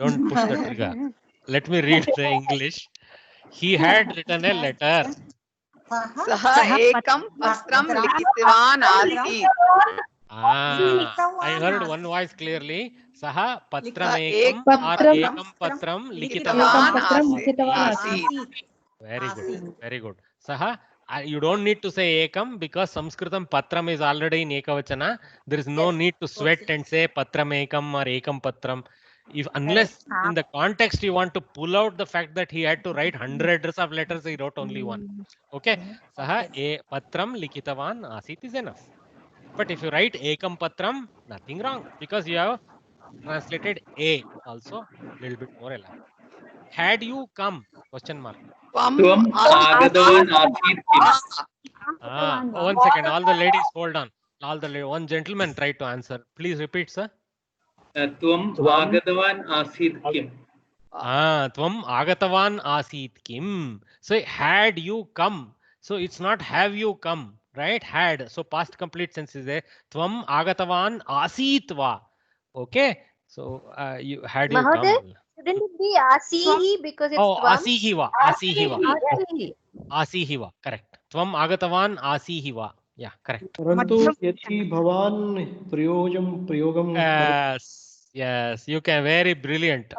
Don't push the trigger. Let me read the English. He had written a letter. सः एकं पत्रं लिखितवान् आसीत्. I heard one voice clearly. Saha patramekam or ekam patram likitavan आसीत्. Very good. Saha, you don't need to say ekam because Sanskritam patram is already in ekavachana. There is no need to sweat and say patramekam or ekam patram. Unless in the context you want to pull out the fact that he had to write hundreds of letters, he wrote only one. Okay. Saha patram likitavan asit is enough. But if you write ekam patram, nothing wrong because you have translated a also a little bit more elaborate. had you come? Question mark. Tvam agatavan asit kim. One second. All the ladies, hold on. One gentleman tried to answer. Please repeat, sir. Tvam agatavan asit kim. Tvam agatavan asit kim. So had you come. So it's not have you come, right? Had. So past complete sense is there. Tvam agatavan asit va. Okay. So you had you Mahoday, come. shouldn't it be asihi because it's tvam? Asihiva. Asihiva. Asihiva. Correct. Tvam agatavan asihiva. Yeah, correct. परंतु यदि भवान प्रयोगम Yes, you can. Very brilliant.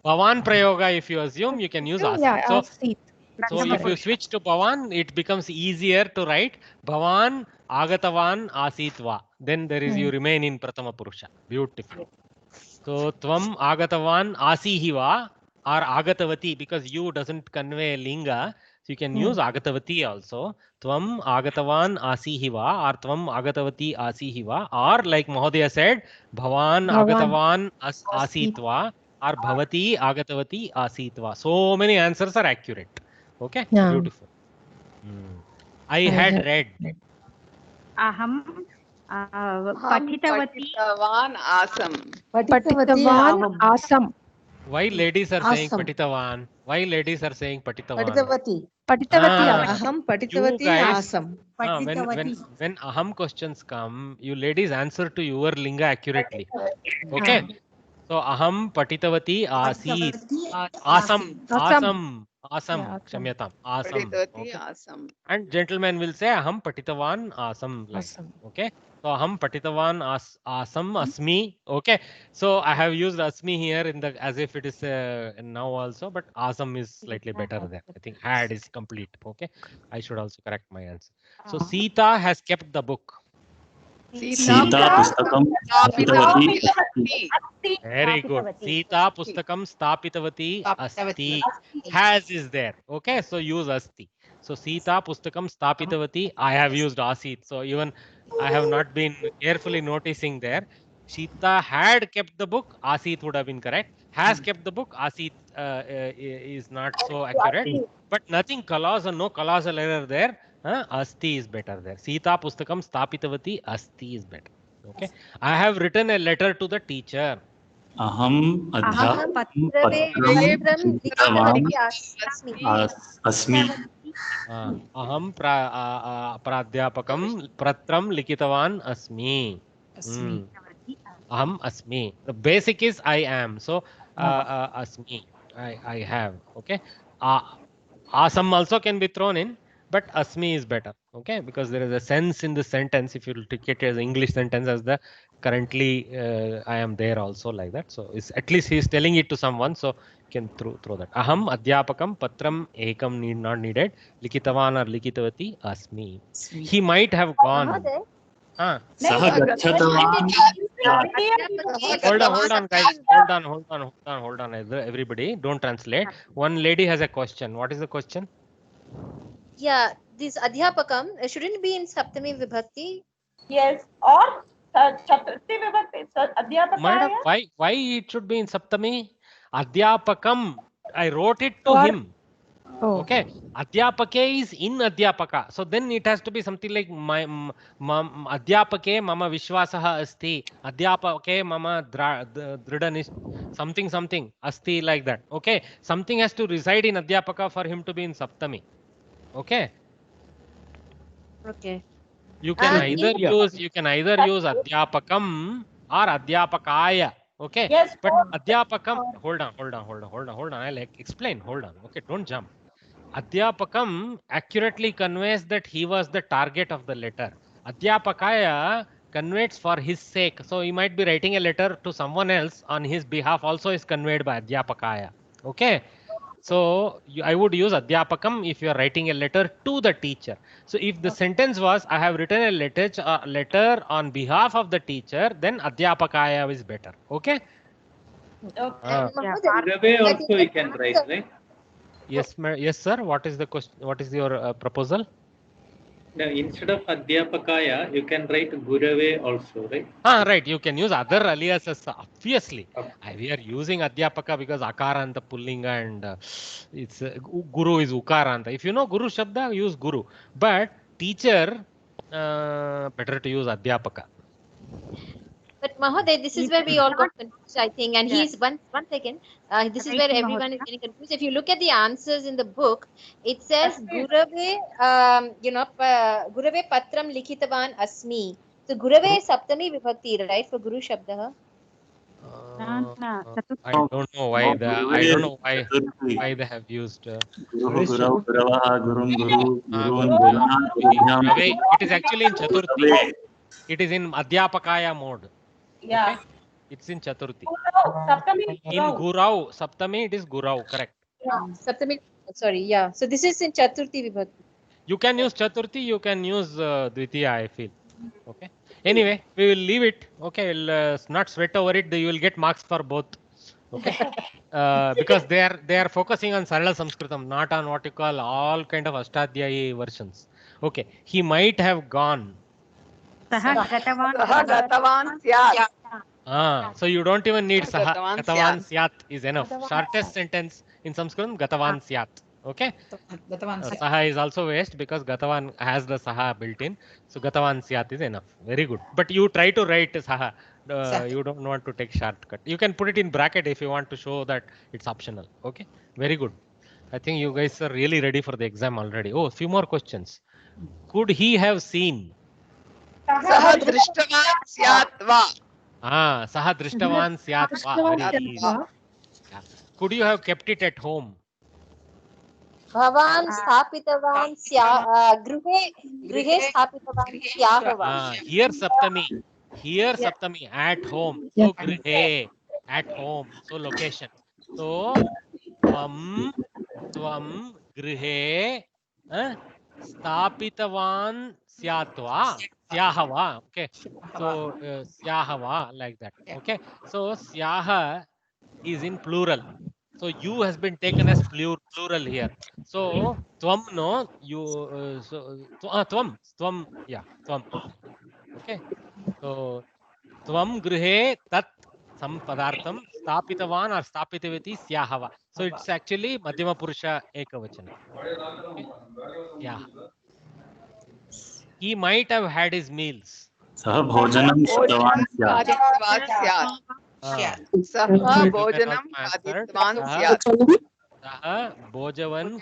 Bhavan prayoga, if you assume, you can use asit. So if you switch to Bhavan, it becomes easier to write Bhavan agatavan asitva. Then there is you remain in Prathama Purusha. Beautiful. So Tvam agatavan asihiva or agatavati, because you doesn't convey linga. So you can use agatavati also. Tvam agatavan asihiva or Tvam agatavati asihiva, or like Mahodaya said, Bhavan agatavan asitva or Bhavati agatavati asitva. So many answers are accurate. Okay, beautiful. I had read. Aham patitavati. Patitavan asam. Patitavan asam. Why ladies are saying patitavan? Why ladies are saying patitavan? Patitavati. Aham patitavati asam. When aham questions come, you ladies answer to your linga accurately. Okay. So aham patitavati asit. Asam. Kshamyatam. Asam. Patitavati asam. And gentlemen will say aham patitavan asam. Okay. So aham patitavan asam asmi. Okay. So I have used asmi here in the as if it is now also, but asam is slightly better there. I think had is complete. Okay. I should also correct my answer. So Sita has kept the book. Sita pustakam stapitavati asti. Very good. Sita pustakam stapitavati asti. Has is there. Okay, so use asti. So Sita pustakam stapitavati. I have used asit. So even I have not been carefully noticing there. Sita had kept the book. Asit would have been correct. Has kept the book. Asit is not so accurate. But nothing no colossal error there. Asti is better there. Sita pustakam stapitavati asti is better. Okay. I have written a letter to the teacher. Aham adhyapakam asmi. Aham pradhyapakam pratram likitavan asmi. Aham asmi. The basic is I am. So asmi. I have. Okay. Asam also can be thrown in. But asmi is better, okay, because there is a sense in the sentence. If you take it as an English sentence, as the currently I am there also like that. So it's at least he is telling it to someone, so you can throw that. Aham adhyapakam patram ekam not needed. Likitavan or likitavati asmi. He might have gone. Hold on, guys. Hold on. Everybody, don't translate. One lady has a question. What is the question? Yeah, this adhyapakam shouldn't be in saptami vibhakti. Yes, or chaturthi vibhakti. Adhyapakaya. Why it should be in saptami? Adhyapakam. I wrote it to him. Okay. Adhyapake is in adhyapaka. So then it has to be something like adhyapake mama vishwasaha asti. Adhyapake mama dridanis. Something asti like that. Okay. Something has to reside in adhyapaka for him to be in saptami. Okay. You can either use adhyapakam or adhyapakaya. Okay. Yes. But adhyapakam. Hold on. I'll explain. Hold on. Okay. Don't jump. Adhyapakam accurately conveys that he was the target of the letter. Adhyapakaya conveys for his sake. So he might be writing a letter to someone else on his behalf. Also is conveyed by adhyapakaya. Okay. So I would use adhyapakam if you are writing a letter to the teacher. So if the sentence was, I have written a letter on behalf of the teacher, then adhyapakaya is better. Okay. The way also we can write, right? Yes, sir. What is the question? What is your proposal? Now, instead of Adhyapakaya, you can write Gurave also, right? Right. You can use other aliases, obviously. Okay. We are using Adhyapaka because Akaranta Pullinga and it's Guru is Ukaranta. If you know Guru Shabda, use Guru. But teacher, better to use Adhyapaka. But Mahoday, this is where we all got confused, I think. And he's one second. This is where everyone is getting confused. If you look at the answers in the book, it says Gurave, Gurave Patram Likhitavan Asmi. So Gurave is Saptami Vibhakti, right? For Guru Shabda. I don't know why why they have used. Guru, Guru, Guravaha, Gurum, Guru, Gurun, Gurave. It is actually in Chaturthi. It is in Adhyapakaya mode. Yeah. Okay? It's in Chaturthi. Saptami. In Gurau, Saptami, it is Gurau, correct. Yeah. Saptami, sorry, yeah. So this is in Chaturthi Vibhakti. You can use Chaturthi, you can use Dvitiya, I feel. Okay. Anyway, we will leave it. Okay, we'll not sweat over it. You will get marks for both. Okay. Because they are focusing on Sarala Sanskritam, not on what you call all kind of Ashtadhyayi versions. Okay. He might have gone. So you don't even need Saha. Gatavan Syat is enough. Shortest sentence in Sanskrit, Gatavan Syat. Okay. Saha is also waste because Gatavan has the Saha built in. So Gatavan Syat is enough. Very good. But you try to write Saha. You don't want to take shortcut. You can put it in bracket if you want to show that it's optional. Okay. Very good. I think you guys are really ready for the exam already. Oh, a few more questions. Could he have seen? Saha drishtavan syat va. Saha drishtavan syat va. Very easy. Could you have kept it at home? Bhavan Sthapitavan Grihe Sthapitavan Syahava. Here Saptami at home. So Grihe at home. So location. So Tvam Grihe Sthapitavan Syatva. Syahava. Okay. So Syahava like that. Okay. So Syaha is in plural. So you has been taken as plural here. So tvam no you tvam yeah tvam. Okay. So tvam grihe tat sam padartham stapitavan or stapitavati syahava. So it's actually madhyama purusha ekavachana. Okay. Yeah. He might have had his meals. Sah bhojanam kritavan syat. Saha bhojanam kaditvan syat. Saha bhojanam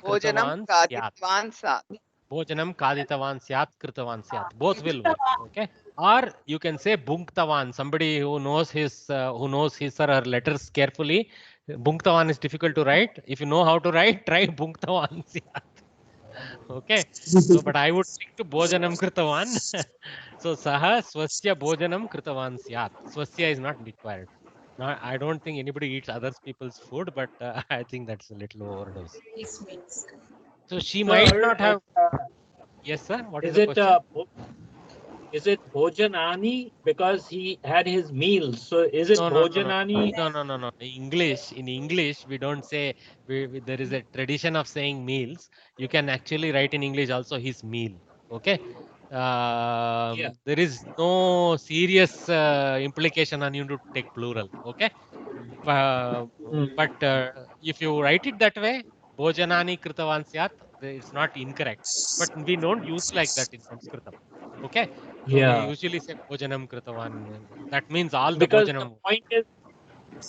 kaditvan syat. Bhojanam kaditavan syat kritavan syat. Both will work. Okay. Or you can say bhunktavan. Somebody who knows his or her letters carefully. Bhunktavan is difficult to write. If you know how to write, try bhunktavan syat. Okay. So, but I would stick to bhojanam kritavan. So saha swasya bhojanam kritavan syat. Swasya is not required. Now, I don't think anybody eats other people's food, but I think that's a little overdose. So she might not have. Yes, sir. What is the question? Is it bhojanani because he had his meals? So is it bhojanani? No. In English, we don't say. There is a tradition of saying meals. You can actually write in English also his meal. Okay. There is no serious implication on you to take plural. Okay. But if you write it that way, bhojanani kritavan syat, it's not incorrect. But we don't use like that in Sanskritam. Okay. So we usually say bhojanam kritavan. That means all the bhojanam.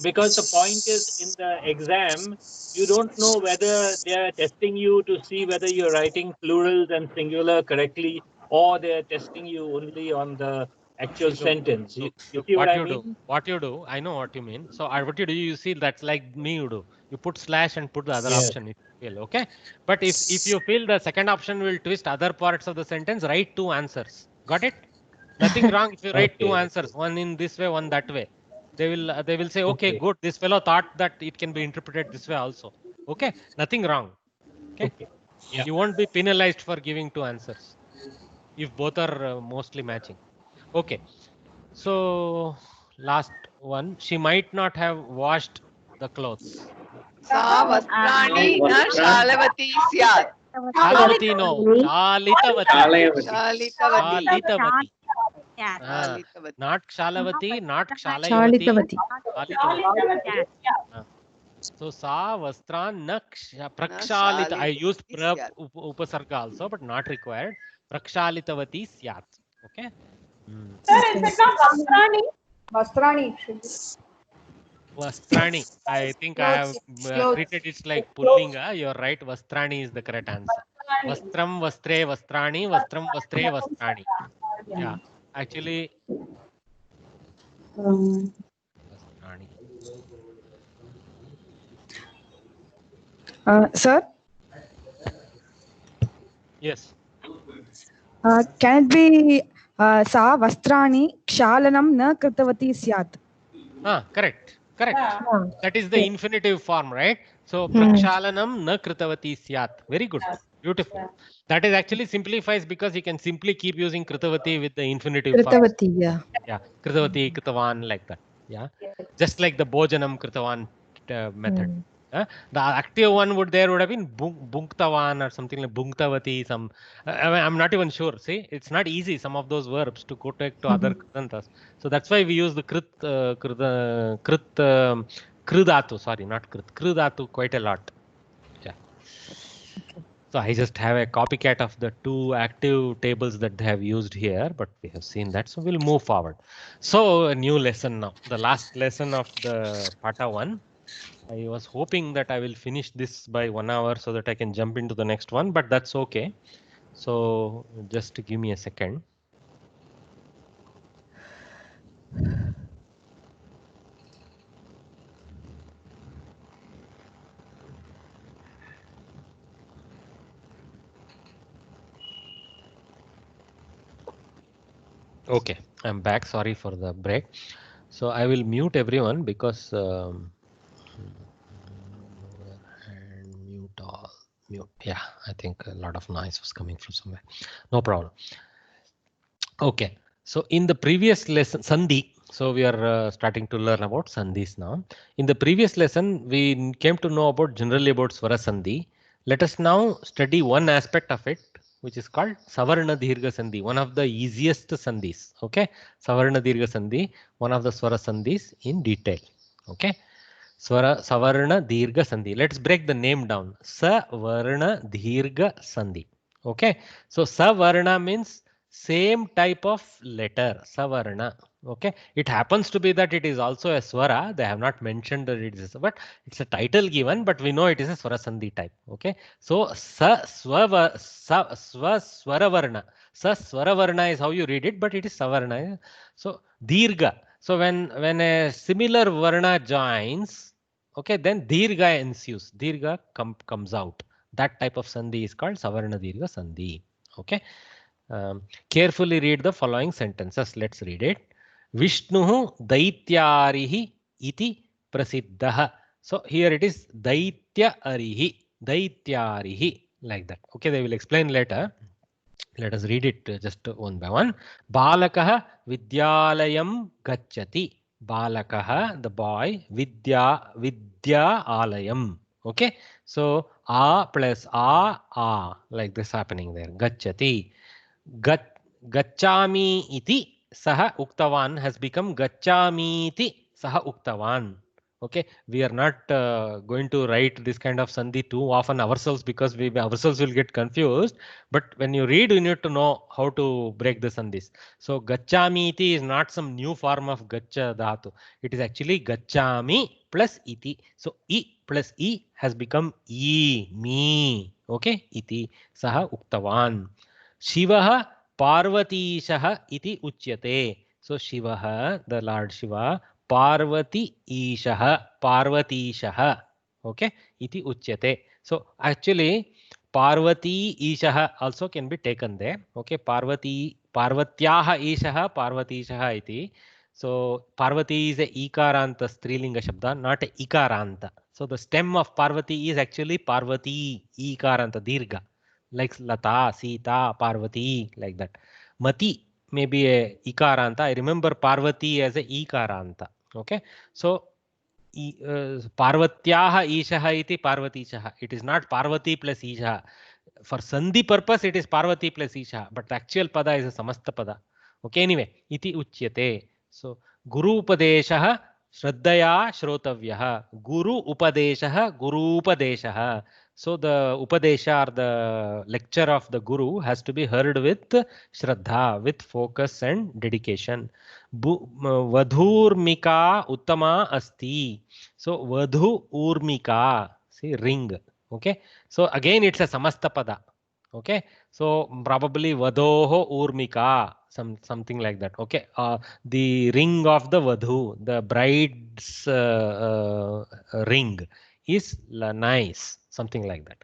Because the point is in the exam, you don't know whether they are testing you to see whether you're writing plurals and singular correctly, or they're testing you only on the actual sentence. You see what I mean? What you do, I know what you mean. So what you do, you see that's like me you do. You put slash and put the other option if you feel, okay? But if you feel the second option will twist other parts of the sentence, write two answers. Got it? Nothing wrong if you write two answers, one in this way, one that way. They will say, okay, good. This fellow thought that it can be interpreted this way also. Okay, nothing wrong. Okay, you won't be penalized for giving two answers if both are mostly matching. Okay, so last one. She might not have washed the clothes. Sa vastrani na shalavati syat. Shalavati, no. Shalitavati. Shalitavati. Yeah. Not Kshalavati, not Kshalayavati. Shalitavati. Shalitavati. So sa vastran na prakshalita. I used upasarga also, but not required. Prakshalitavati syat. Okay. Sir, is it not Vastrani? Vastrani. Vastrani. I think I have treated it like Pullinga. You're right. Vastrani is the correct answer. Vastram, vastre, vastrani, vastram, vastre, vastrani. Yeah. Actually, vastrani. Sir, Yes. can it be sa vastrani kshalanam na kritavati syat? Correct. Correct. Yeah. That is the infinitive form, right? So prakshalanam na kritavati syat. Very good. Beautiful. That is actually simplifies because you can simply keep using kritavati with the infinitive form. Kritavati, yeah. Yeah. Kritavati, kritavan, like that. Yeah. Just like the bhojanam kritavan method. The active one would have been bunktavan or something like bunktavati. I'm not even sure. See, it's not easy. Some of those verbs to go to other kritantas. So that's why we use the kridatu. Sorry, not kridatu quite a lot. Yeah. So I just have a copycat of the two active tables that they have used here, but we have seen that. So we'll move forward. So a new lesson now. The last lesson of the Pata 1. I was hoping that I will finish this by 1 hour so that I can jump into the next one, but that's okay. So just give me a second. Okay, I'm back. Sorry for the break. So I will mute everyone because and mute all. Mute. Yeah, I think a lot of noise was coming from somewhere. No problem. Okay. So in the previous lesson, Sandhi. So we are starting to learn about Sandhis now. In the previous lesson, we came to know about generally about Swara Sandhi. Let us now study one aspect of it, which is called Savarna Dirgha Sandhi, one of the easiest Sandhis. Okay. Savarna Dirgha Sandhi, one of the Swara Sandhis in detail. Okay. Savarna Dirgha Sandhi. Let's break the name down. Savarna Dirgha Sandhi. Okay. So Savarna means same type of letter, Savarna. Okay. It happens to be that it is also a Swara. They have not mentioned that it is, but it's a title given, but we know it is a Swara Sandhi type. Okay. So Swaravarna. Swaravarna is how you read it, but it is Savarna. So Dirgha. So when a similar Varna joins, okay, then Dirgha ensues. Dirgha comes out. That type of Sandhi is called Savarna Dirgha Sandhi. Okay. Carefully read the following sentences. Let's read it. Vishnuhu Daityarihi iti prasiddha. So here it is Daityarihi. Daityarihi. Like that. Okay, they will explain later. Let us read it just one by one. Balakaha Vidyalayam Gacchati. Balakaha, the boy, Vidya Alayam. Okay. So A plus A, like this happening there. Gacchati. Gacchami iti saha uktavan has become Gacchami iti saha uktavan. Okay, we are not going to write this kind of sandhi too often ourselves because we ourselves will get confused. But when you read, you need to know how to break the sandhis. So gacchami iti is not some new form of gaccha dhatu. It is actually gacchami plus iti. So I plus I has become I, me. Okay, iti saha uktavan. Shivaha Parvatishaha iti uchyate. So Shivaha, the Lord Shiva, Parvati Ishaha. Okay, iti uchyate. So actually Parvati Ishaha also can be taken there. Okay, Parvatyaha Ishaha, Parvatishaha iti. So Parvati is a ikaranta strilinga shabda, not a ikaranta. So the stem of Parvati is actually Parvati ikaranta dirgha. Like Lata, Sita, Parvati, like that. Mati may be a ikaranta. I remember Parvati as a ikaranta. Okay. So Parvatyaha Ishaha iti Parvatishaha. It is not Parvati plus Ishaha. For Sandhi purpose, it is Parvati plus Isha, but the actual pada is a Samasta pada. Okay, anyway, iti uchyate. So, Guru Upadeshaha Shraddhaya Shrotavyaha. Guru Upadeshaha Guru Upadeshaha. So, the Upadesha or the lecture of the Guru has to be heard with Shraddha, with focus and dedication. Vadhurmika Uttama Asti. So, Vadhu Urmika. See, ring. Okay. So, again, it's a Samasta pada. Okay. So, probably Vadoho Urmika. Something like that. Okay. The ring of the Vadhu, the bride's ring is nice. Something like that.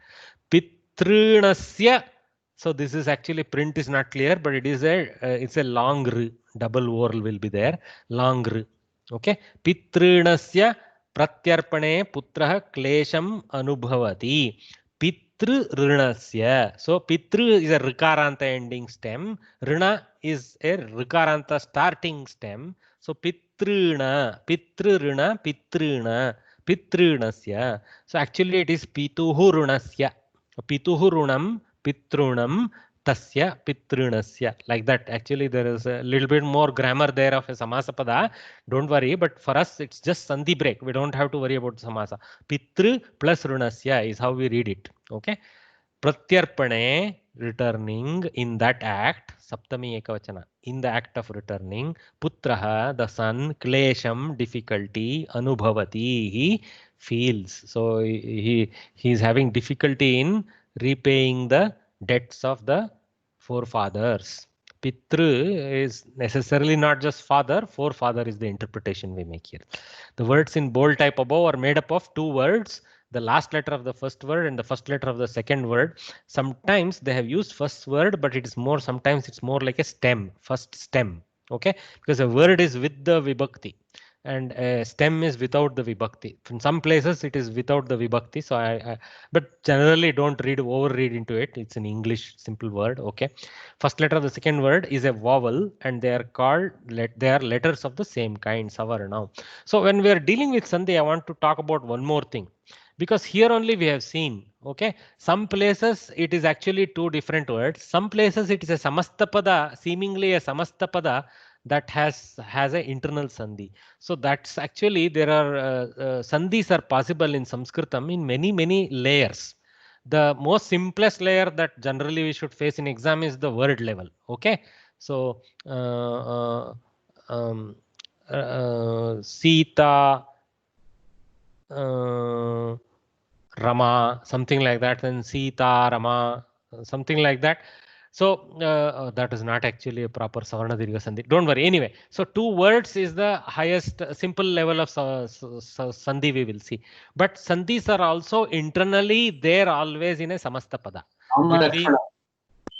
Pitrunasya. So this is actually print is not clear, but it is it's a long r, double oral will be there. Long r. Okay. Pitrunasya pratyarpane putraha klesham anubhavati. Pitru rinasya. So pitru is a rikaranta ending stem. Rina is a rikaranta starting stem. So pitruna, pitru rina, pitruna, pitrunasya. So actually it is pituhu runasya. Pituhu runam, pitrunam, tasya, pitrunasya. Like that. Actually there is a little bit more grammar there of a samasapada. Don't worry, but for us it's just sandhi break. We don't have to worry about samasa. Pitru plus runasya is how we read it. Okay. Pratyarpane, returning, in that act, Saptami Ekavachana, in the act of returning, Putraha, the son, Klesham, difficulty, Anubhavati, he feels. So he is having difficulty in repaying the debts of the forefathers. Pitru is necessarily not just father, forefather is the interpretation we make here. The words in bold type above are made up of two words, the last letter of the first word and the first letter of the second word. Sometimes they have used first word, but it is more, sometimes it's more like a stem, first stem. Okay, because a word is with the vibhakti and a stem is without the vibhakti. In some places it is without the vibhakti. So but generally don't overread into it. It's an English simple word. Okay. First letter of the second word is a vowel and they are called, they are letters of the same kind, savarna. So when we are dealing with Sandhi, I want to talk about one more thing. Because here only we have seen, okay, some places it is actually two different words. Some places it is a samastapada, seemingly a samastapada that has an internal sandhi. So that's actually, there are sandhis are possible in Sanskritam in many layers. The most simplest layer that generally we should face in exam is the word level. Okay, so Sita, Rama, something like that, then Sita, Rama, something like that. So that is not actually a proper Savarna Dirgha Sandhi. Don't worry. Anyway, so two words is the highest simple level of Sandhi we will see. But Sandhis are also internally there always in a Samastapada.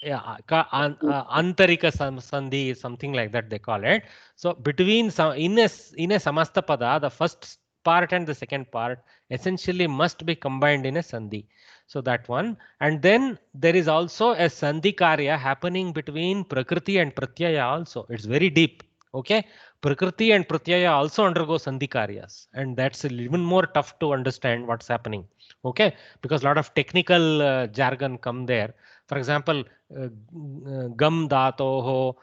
Yeah, Antarika Sandhi is something like that they call it. So between in a Samastapada, the first part and the second part essentially must be combined in a Sandhi. So that one. And then there is also a Sandhi Karya happening between Prakriti and Pratyaya also. It's very deep. Okay. Prakriti and Pratyaya also undergo Sandhi Karyas. And that's even more tough to understand what's happening. Okay. Because a lot of technical jargon come there. For example, gam dhatoho,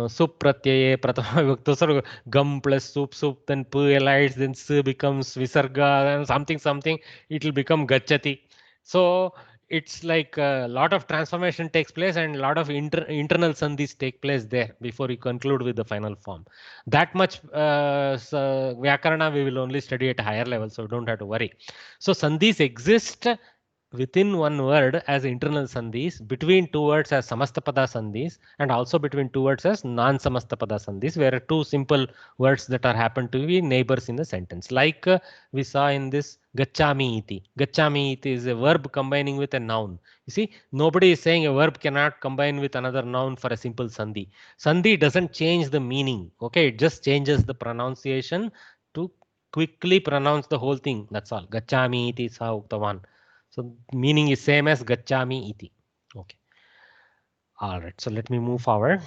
sup pratyaye pratama vibhakto, so gam plus sup, then p elides, then s becomes visarga, and something, it will become gachati. So it's like a lot of transformation takes place and a lot of internal sandhis take place there before you conclude with the final form. That much Vyakarana we will only study at a higher level, so don't have to worry. So sandhis exist within one word as internal sandhis, between two words as samastapada sandhis, and also between two words as non-samastapada sandhis, where two simple words that are happen to be neighbors in the sentence. Like we saw in this gachami iti. Gachami iti is a verb combining with a noun. You see, nobody is saying a verb cannot combine with another noun for a simple sandhi. Sandhi doesn't change the meaning. Okay, it just changes the pronunciation to quickly pronounce the whole thing. That's all. Gachami iti sa uktavan. So meaning is same as gachami iti. Okay. All right. So let me move forward.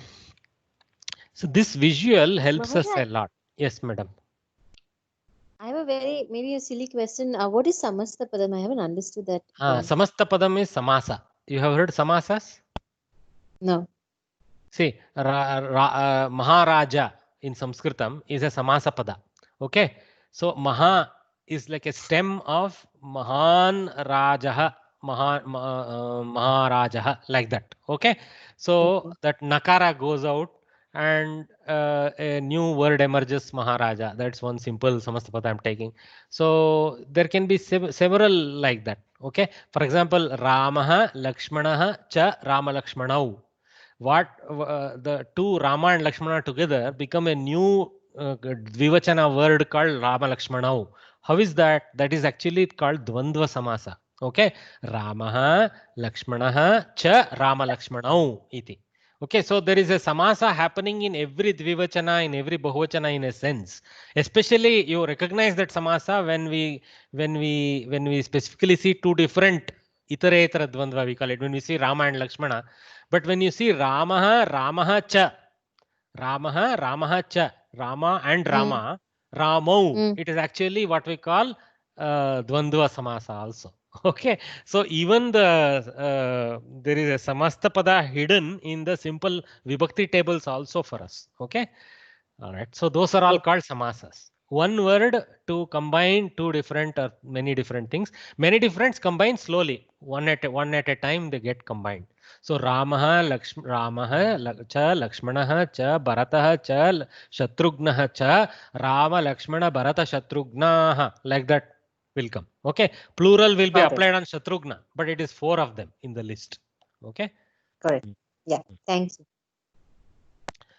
So this visual helps us a lot. Yes, madam. I have maybe a silly question. What is Samastapadam? I haven't understood that. Samastapadam is samasa. You have heard samasas? No. See, Maharaja in Sanskritam is a samasa pada. Okay, so Maha is like a stem of Mahan Rajaha, Maharajaha, like that. Okay, so that Nakara goes out and a new word emerges, Maharaja. That's one simple Samastapada I'm taking. So there can be several like that. Okay, for example, Ramaha, Lakshmanaha, Cha Rama Lakshmanau. What the two Rama and Lakshmana together become a new Dvivachana word called Rama Lakshmanau. How is that? That is actually called Dvandva Samasa. Okay, Ramaha, Lakshmanaha, Cha Rama Lakshmanau iti. Okay, so there is a samasa happening in every Dvivachana, in every Bahuvachana in a sense. Especially you recognize that samasa when we specifically see two different Itaretara Dvandva, we call it, when we see Rama and Lakshmana. But when you see Ramaha, Ramaha cha, Ramaha, Ramaha cha, Rama and Rama, Ramau, it is actually what we call Dvandva Samasa also. Okay, so even there is a Samastapada hidden in the simple Vibhakti tables also for us. Okay, all right, so those are all called Samasas. One word to combine two different or many different things. Many different combine slowly, one at a time they get combined. So Ramaha, Ramaha, cha Lakshmanaha, cha Bharataha, cha Shatrugnaha, cha Rama, Lakshmana, Bharata, Shatrugnaha, like that will come. Okay, plural will be applied on Shatrugna, but it is 4 of them in the list. Okay, correct. Yeah, thank you.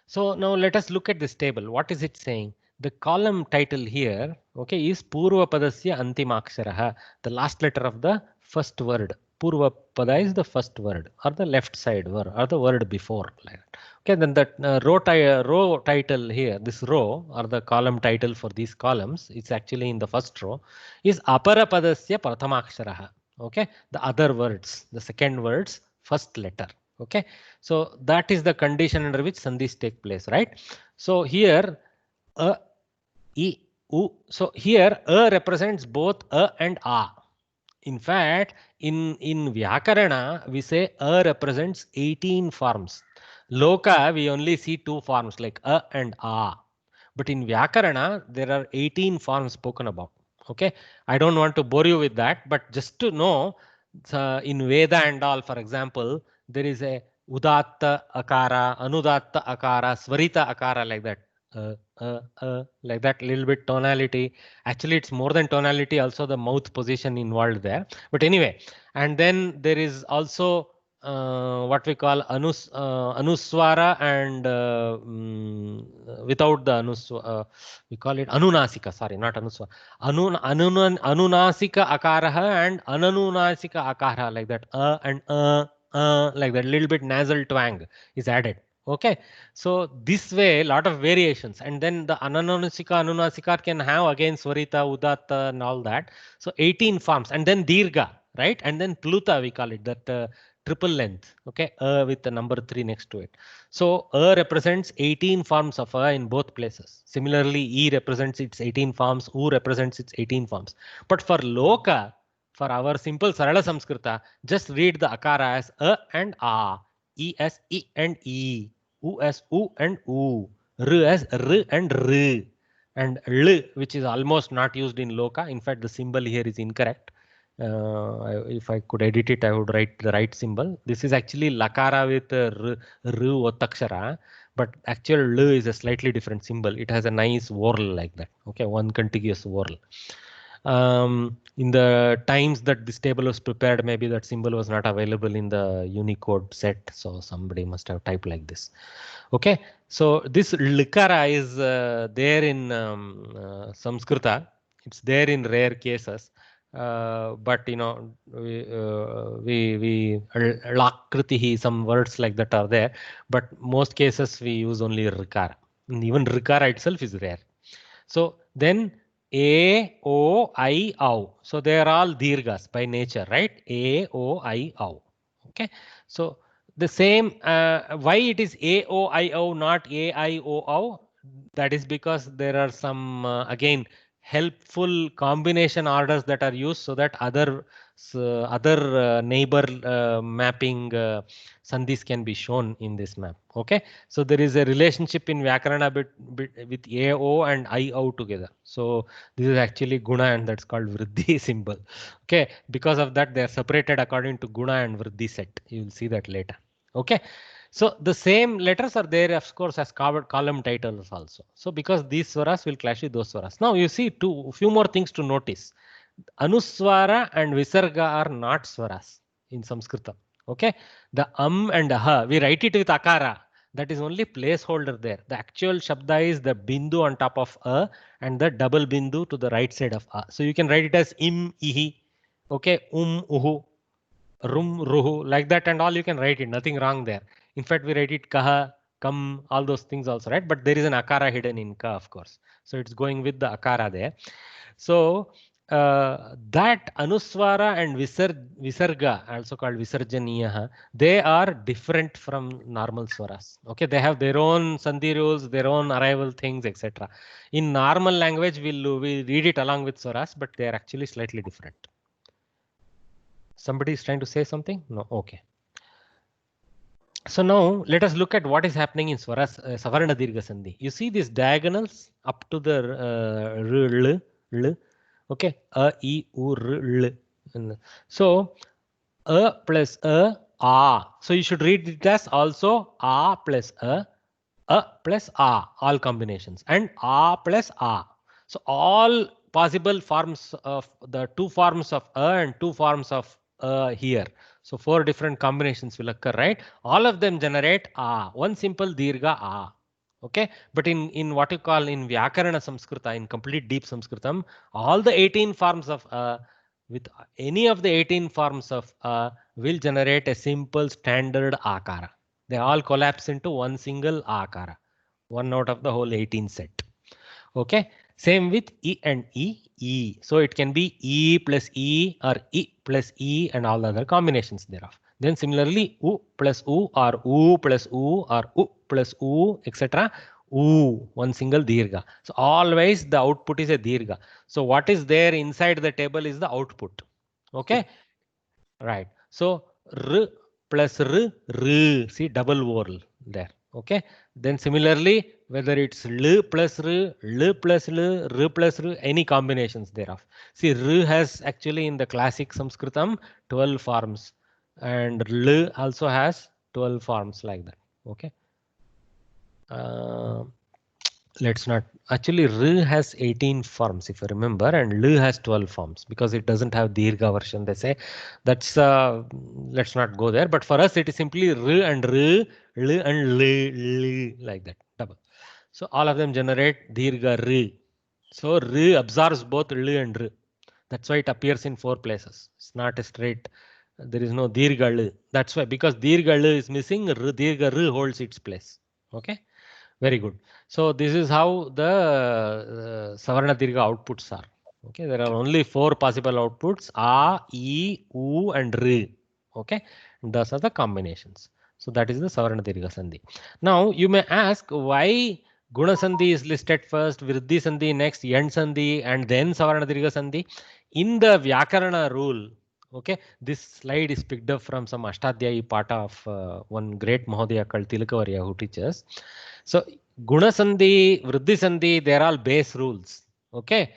So now let us look at this table. What is it saying? The column title here, okay, is Purva Padasya Antimaksharaha, the last letter of the first word. Purva Pada is the first word, or the left side word, or the word before. Like that. Okay, then that row title here, this row or the column title for these columns, it's actually in the first row, is Apara Padasya Prathamaksharaha. Okay, the other words, the second words, first letter. Okay, so that is the condition under which sandhis take place, right? So here a, I, U. So here a represents both a and a. In fact, in Vyakarana, we say a represents 18 forms. Loka, we only see 2 forms like a and a. But in Vyakarana, there are 18 forms spoken about. Okay, I don't want to bore you with that, but just to know, in Veda and all, for example, there is a Udatta Akara, Anudatta Akara, Svarita Akara, like that. Like that, little bit tonality. Actually, it's more than tonality, also the mouth position involved there. But anyway, and then there is also what we call Anuswara and without the Anuswara, we call it Anunasika, sorry, not Anuswara. Anunasika Akaraha and Ananunasika Akara, like that. And like that, little bit nasal twang is added. Okay, so this way, lot of variations, and then the Anunasika can have again Swarita, Udatta, and all that. So 18 forms, and then Dirga, right? And then Pluta, we call it that triple length. Okay, with the number 3 next to it. So represents 18 forms of in both places. Similarly, E represents its 18 forms, U represents its 18 forms. But for Loka, for our simple Sarala Samskrita, just read the Akara as a and a. E as E and E, U as U and U, R as R and R, and L, which is almost not used in Loka. In fact, the symbol here is incorrect. If I could edit it, I would write the right symbol. This is actually Lakara with R Ottakshara, but actual L is a slightly different symbol. It has a nice whorl like that. Okay, one contiguous whorl. In the times that this table was prepared, maybe that symbol was not available in the Unicode set, so somebody must have typed like this. Okay, so this likara is there in Samskrita. It's there in rare cases, but you know, we lakritihi, some words like that are there, but most cases we use only rikara. And even rikara itself is rare. So then A, O, I, O. So they are all dirghas by nature, right? A, O, I, O. Okay. So the same, why it is A, O, I, O, not A, I, O, O? That is because there are some, again, helpful combination orders that are used so that other neighbor mapping sandhis can be shown in this map. Okay, so there is a relationship in Vyakarana with AO and IO together. So this is actually guna, and that's called vriddhi symbol. Okay, because of that they are separated according to guna and vriddhi set. You will see that later. Okay, so the same letters are there, of course, as column titles also. So because these swaras will clash with those swaras. Now you see few more things to notice. Anuswara and visarga are not swaras in Sanskritam. Okay, the and ha, we write it with akara. That is only placeholder there. The actual shabda is the bindu on top of a and the double bindu to the right side of a. So you can write it as im, ihi, okay, uhu, rum, ruhu, like that, and all you can write it. Nothing wrong there. In fact, we write it kaha, kam, all those things also, right? But there is an akara hidden in ka, of course. So it's going with the akara there. So that anuswara and visarga, also called visarjaniya, they are different from normal swaras. Okay, they have their own sandhi rules, their own arrival things, etc. In normal language, we read it along with swaras, but they are actually slightly different. Somebody is trying to say something? No? Okay. So now let us look at what is happening in swaras, savarna dirgha sandhi. You see these diagonals up to the l. Okay, a, e, u, r, l. So a plus a, So you should read it as also a plus a plus a, all combinations, and a plus a. So all possible forms of the two forms of a and two forms of here. So 4 different combinations will occur, right? All of them generate a, one simple dirgha a. Okay, but in what you call in Vyakarana Samskrita, in complete deep Sanskritam, all the 18 forms of with any of the 18 forms of will generate a simple standard akara. They all collapse into one single akara, one out of the whole 18 set. Okay, same with e and e. So it can be e plus e or e plus e and all the other combinations thereof. Then similarly, u plus u or u plus u or u plus u, etc. U, one single dirgha. So always the output is a dirgha. So what is there inside the table is the output. Okay, right. So r plus r, see double vowel there. Okay, then similarly, whether it's l plus r, l plus l, r plus r, any combinations thereof. See, r has actually in the classic Sanskritam 12 forms, and l also has 12 forms like that. Okay. Let's not, actually r has 18 forms if you remember, and l has 12 forms because it doesn't have dirgha version, they say. That's let's not go there, but for us it is simply r and r, l and l, like that, double. So all of them generate dirgha r. So r absorbs both l and r. That's why it appears in 4 places. It's not a straight, there is no dirgha l. That's why, because dirgha l is missing, dirgha r holds its place. Okay, very good. So this is how the savarna dirgha outputs are. Okay, there are only 4 possible outputs: a, e, u, and r. Okay, those are the combinations. So that is the savarna dirgha sandhi. Now you may ask why guna sandhi is listed first, vriddhi sandhi next, yand sandhi, and then savarna dirgha sandhi. In the Vyakarana rule, okay, this slide is picked up from some Ashtadhyayi Pata of one great Mahodaya called Tilakavarya who teaches. So guna sandhi, vriddhi sandhi, they are all base rules. Okay,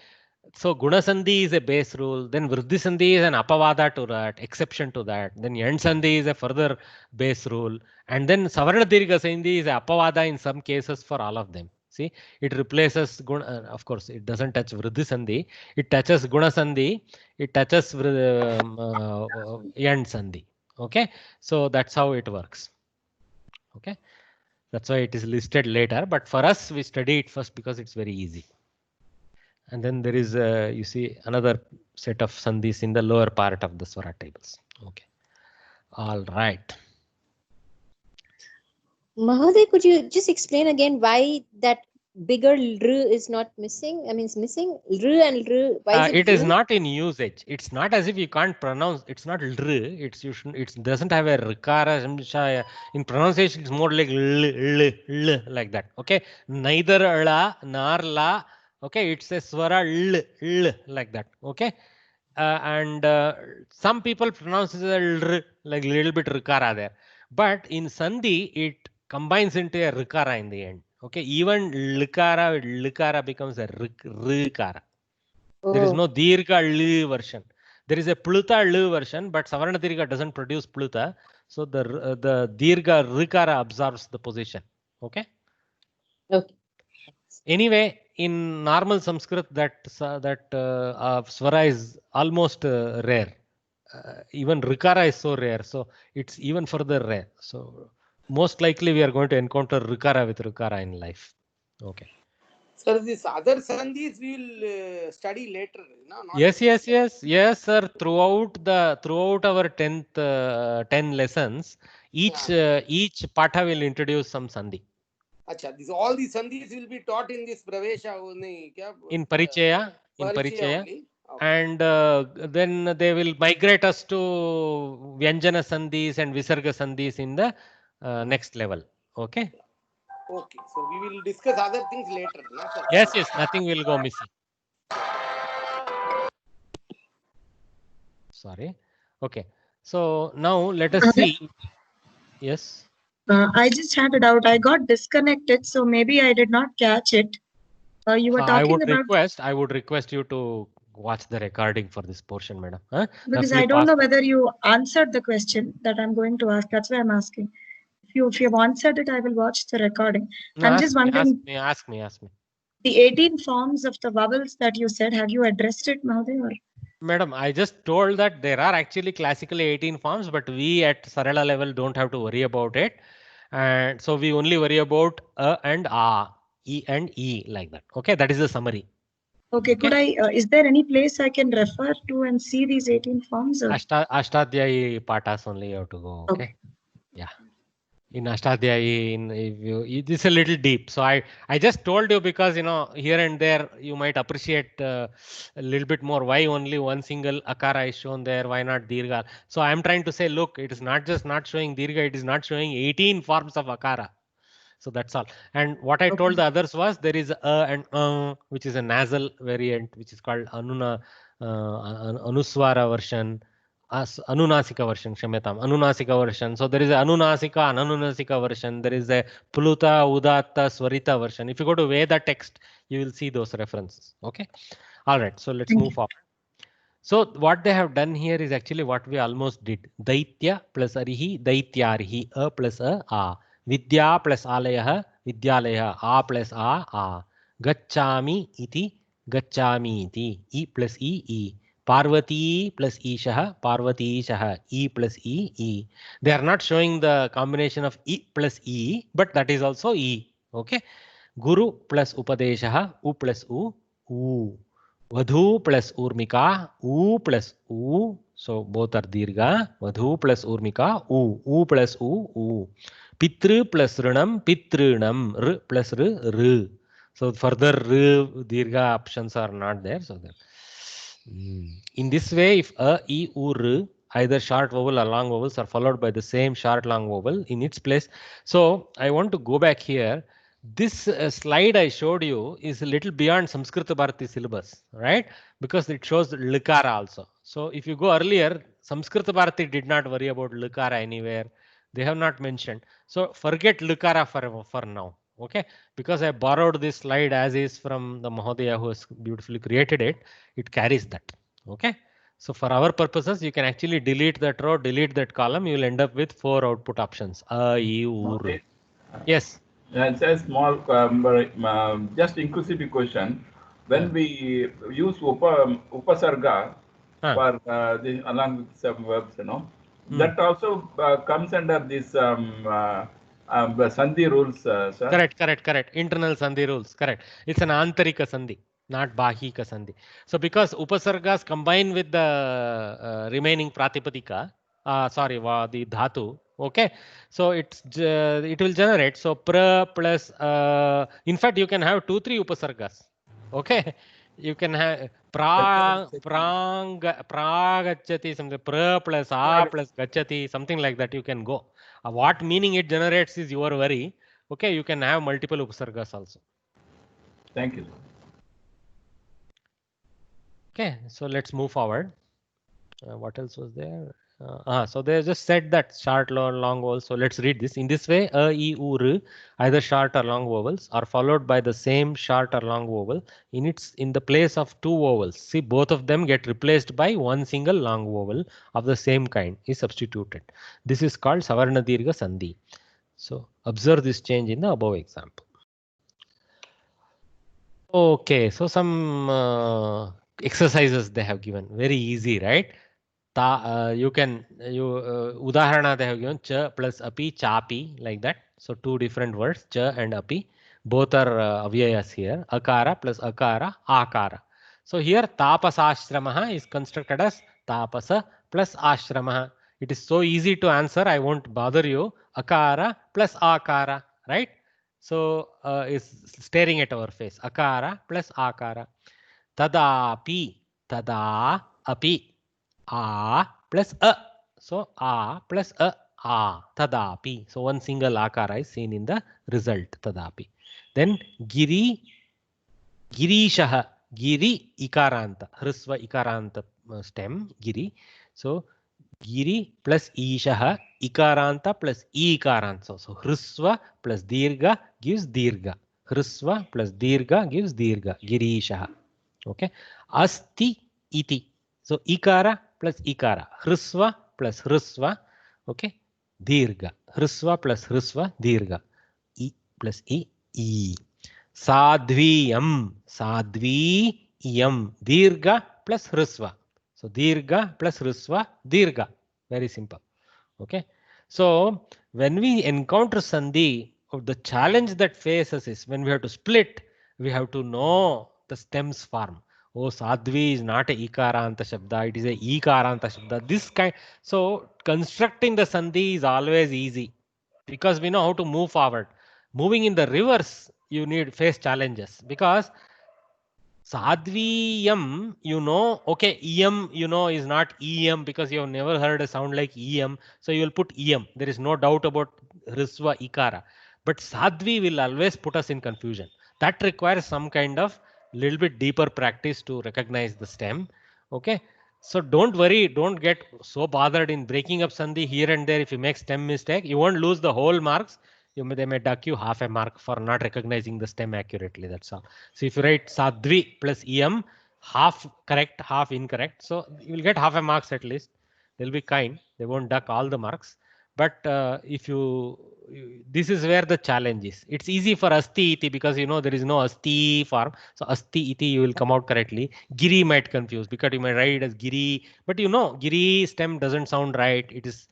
so guna sandhi is a base rule, then vriddhi sandhi is an apavada to that, exception to that, then yand sandhi is a further base rule, and then savarna dirgha sandhi is a apavada in some cases for all of them. See, it replaces guna, of course it doesn't touch vriddhi sandhi, it touches guna sandhi, it touches yand sandhi. Okay, so that's how it works. Okay, that's why it is listed later, but for us we study it first because it's very easy. And then there is you see another set of sandhis in the lower part of the swara tables. Okay, all right. Mahoday, could you just explain again why that bigger r is not missing? I mean, it's missing r and r. Why is it is not in usage. It's not as if you can't pronounce. It's not r. It's you should. It doesn't have a rikara. In pronunciation, it's more like l like that. Okay, neither la nor la Okay, it's a swara l like that. Okay, and some people pronounce it as l, like little bit rikara there, but in sandhi it combines into a rikara in the end. Okay, even likara becomes a rikara. There is no dirgha l version. There is a pluta l version, but savarna dirgha doesn't produce pluta, so the dirgha rikara absorbs the position. Okay. Okay. Anyway, in normal Sanskrit, that swara is almost rare. Even rikara is so rare, so it's even further rare. So most likely we are going to encounter rikara with rikara in life. Okay. Sir, this other sandhis we will study later. No? Not Yes, sir. Throughout our 10 lessons, each patha will introduce some sandhi. Acha, all the sandhis will be taught in this pravesha only. In Parichaya. Only. Okay. And then they will migrate us to Vyanjana Sandhis and Visarga Sandhis in the next level. Okay. Okay. So we will discuss other things later. No, sir? Yes, nothing will go missing. Sorry. Okay. So now let us see. Yes. I just had a doubt. I got disconnected, so maybe I did not catch it. You were talking about. I would request you to watch the recording for this portion, madam. Huh? Because I don't know whether you answered the question that I'm going to ask. That's why I'm asking. If you have answered it, I will watch the recording. No, I'm just wondering. Ask me. The 18 forms of the vowels that you said, have you addressed it, Mahoday? Madam, I just told that there are actually classically 18 forms, but we at Sarala level don't have to worry about it. And so we only worry about a and a, e and e, like that. Okay, that is the summary. Okay, could I, is there any place I can refer to and see these 18 forms? Ashtadhyayi patas only you have to go. Okay. Yeah. In Ashtadhyayi, this is a little deep. So I just told you because, here and there you might appreciate a little bit more why only one single akara is shown there, why not dirgha. So I am trying to say, look, it is not just not showing dirgha, it is not showing 18 forms of akara. So that's all. And what I told the others was there is a and which is a nasal variant, which is called Anuswara version. Anunasika version, Kshamyatam, Anunasika version. So there is a Anunasika and Anunasika version. There is a Puluta, Udatta, Swarita version. If you go to Veda text, you will see those references. Okay. All right. So let's move forward. So what they have done here is actually what we almost did. Daitya plus Arihi, Daityarihi, A plus A. Vidya plus Alayah, Vidyalaya, A plus A. Gachami iti, Gachami iti, E plus E. Parvati plus Ishah, Parvati Ishah, E plus E. They are not showing the combination of E plus E, but that is also E. Okay. Guru plus Upadeshah, U plus U. Vadhu plus Urmika, U plus U. So both are dirgha. Vadhu plus Urmika, U plus U. Pitru plus Runam, Pitrunam, R plus R. So further R, dirgha options are not there. So that. In this way, if a, e, u, r, either short vowel or long vowels are followed by the same short long vowel in its place. So I want to go back here. This slide I showed you is a little beyond Samskrita Bharati syllabus, right? Because it shows Likara also. So if you go earlier, Samskrita Bharati did not worry about Likara anywhere. They have not mentioned. So forget Likara for now. Okay, because I borrowed this slide as is from the Mahodaya who has beautifully created it. It carries that. Okay, so for our purposes, you can actually delete that row, delete that column. You will end up with 4 output options. A, I, U, R. Yes. It's a small, just inquisitive question. When we use upasarga for along with some verbs, that also comes under this Sandhi rules, sir. Correct. Internal Sandhi rules. Correct. It's an Antarika Sandhi, not Bahika Sandhi. So because Upasargas combine with the remaining Pratipadika, the Dhatu. Okay. So it will generate. So pra plus, in fact, you can have 2-3 Upasargas. Okay. You can have pragachati, something, pra plus a plus gachati, something like that you can go. What meaning it generates is your worry. Okay, you can have multiple upasargas also. Thank you. Okay, so let's move forward. What else was there? So they just said that short or long vowels. So let's read this. In this way, a, e, u, r, either short or long vowels are followed by the same short or long vowel in the place of two vowels. See, both of them get replaced by one single long vowel of the same kind is substituted. This is called Savarna Dirgha Sandhi. So observe this change in the above example. Okay, so some exercises they have given. Very easy, right? Udaharana they have given cha plus api, chapi, like that. So two different words, cha and api. Both are avyayas here. Akara plus akara, akara. So here tapasashramaha is constructed as tapasa plus ashramaha. It is so easy to answer. I won't bother you. Akara plus akara, right? So is staring at our face. Akara plus akara. Tadapi, tada api. A plus a. So a plus a, tadapi. So one single akara is seen in the result, tadapi. Then giri, girishaha, giri ikaranta, hrisva ikaranta stem, giri. So giri plus ishaha, ikaranta plus ikaranta. So hrisva plus dirga gives dirga. Hrisva plus dirga gives dirga, girishaha. Okay. Asti iti. So ikara plus ikara, hrisva plus hrisva, okay, dirga, hrisva plus hrisva, dirga, I plus I. Sadviyam, sadviyam, dirga plus hrisva. So dirga plus hrisva, dirga. Very simple. Okay. So when we encounter sandhi, the challenge that faces is when we have to split, we have to know the stems form. Oh, sadvi is not a ikaranta shabda, it is a ikaranta shabda. This kind. So constructing the sandhi is always easy because we know how to move forward. Moving in the reverse, you need face challenges because sadviyam, you know, okay, em, you know, is not em because you have never heard a sound like em. So you will put em. There is no doubt about hrisva ikara. But sadvi will always put us in confusion. That requires some kind of little bit deeper practice to recognize the stem. Okay. So don't worry, don't get so bothered in breaking up sandhi here and there. If you make stem mistake, you won't lose the whole marks. They may duck you half a mark for not recognizing the stem accurately. That's all. So if you write sadvi plus em, half correct, half incorrect. So you will get half a marks at least. They'll be kind. They won't duck all the marks. But if this is where the challenge is. It's easy for asti iti because you know there is no asti form. So asti iti you will come out correctly. Giri might confuse because you might write it as giri, but you know giri stem doesn't sound right. It is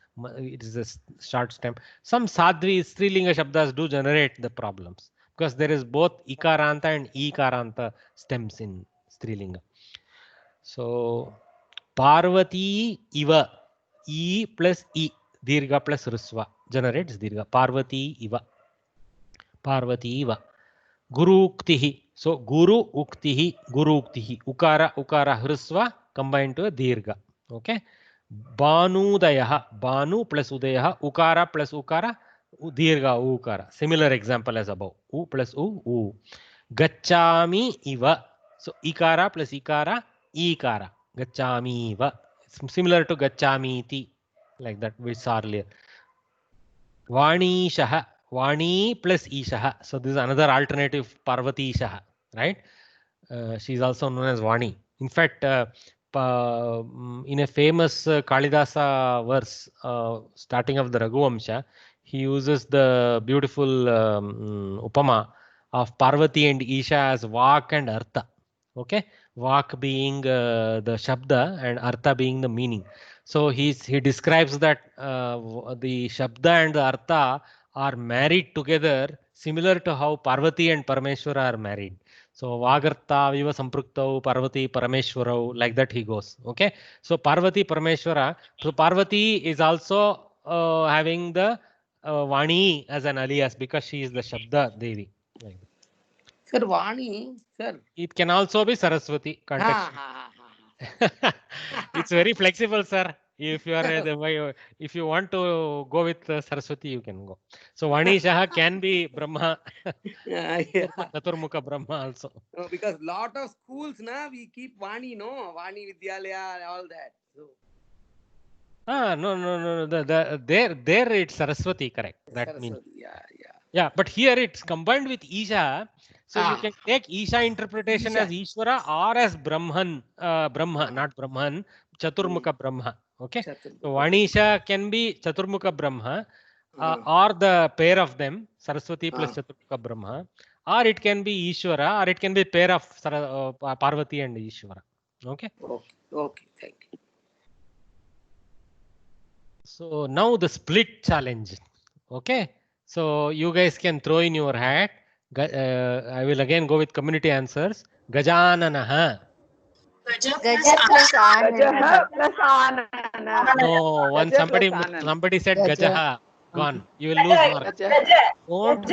a short stem. Some sadvi strilinga shabdas do generate the problems because there is both ikaranta and ikaranta stems in strilinga. So Parvati iva, e plus e, dirga plus hrisva generates dirga. Parvati iva. Parvati iva. Guru uktihi. So guru uktihi, guru uktihi. Ukara, ukara, hrisva combined to a dirga. Okay. Banudayaha, banu plus udayaha, ukara plus ukara, dirga, ukara. Similar example as above. U plus u. Gachami iva. So ikara plus ikara, ikara. Gachami iva. Similar to gachami iti, like that we saw earlier. Vani shaha, Vani plus ishaha. So this is another alternative Parvati shaha, right? She is also known as Vani. In fact, in a famous Kalidasa verse, starting of the Raghuvamsha, he uses the beautiful upama of Parvati and Isha as Vak and Artha. Okay, Vak being the Shabda and Artha being the meaning. So he describes that the Shabda and the Artha are married together, similar to how Parvati and Parameshwara are married. So Vagartha Viva Sampraktau, Parvati Parameshwarau, like that he goes. Okay. So Parvati Parameshwara. So Parvati is also having the Vani as an alias because she is the Shabda Devi. Like Sir, Vani, sir. It can also be Saraswati context. It's very flexible, sir. If you are if you want to go with Saraswati, you can go. So Vanishaha can be Brahma. Chaturmukha Brahma also. No, because lot of schools now we keep Vani, no? Vani Vidyalaya, all that. So. No. There it's Saraswati, correct. That Saraswati, means. yeah. Yeah, but here it's combined with Isha. So you can take Isha interpretation as Ishvara or as Brahman, Brahma, not Brahman, Chaturmukha Brahma. Okay. So Vanisha can be Chaturmukha Brahma or the pair of them, Saraswati plus Chaturmukha Brahma, or it can be Ishvara, or it can be pair of Parvati and Ishvara. Okay. Okay, thank you. So now the split challenge. Okay. So you guys can throw in your hat. I will again go with community answers. Gajananaha. Gaja plus Anana. No, when somebody said Gajaha, gone. You will lose mark. Don't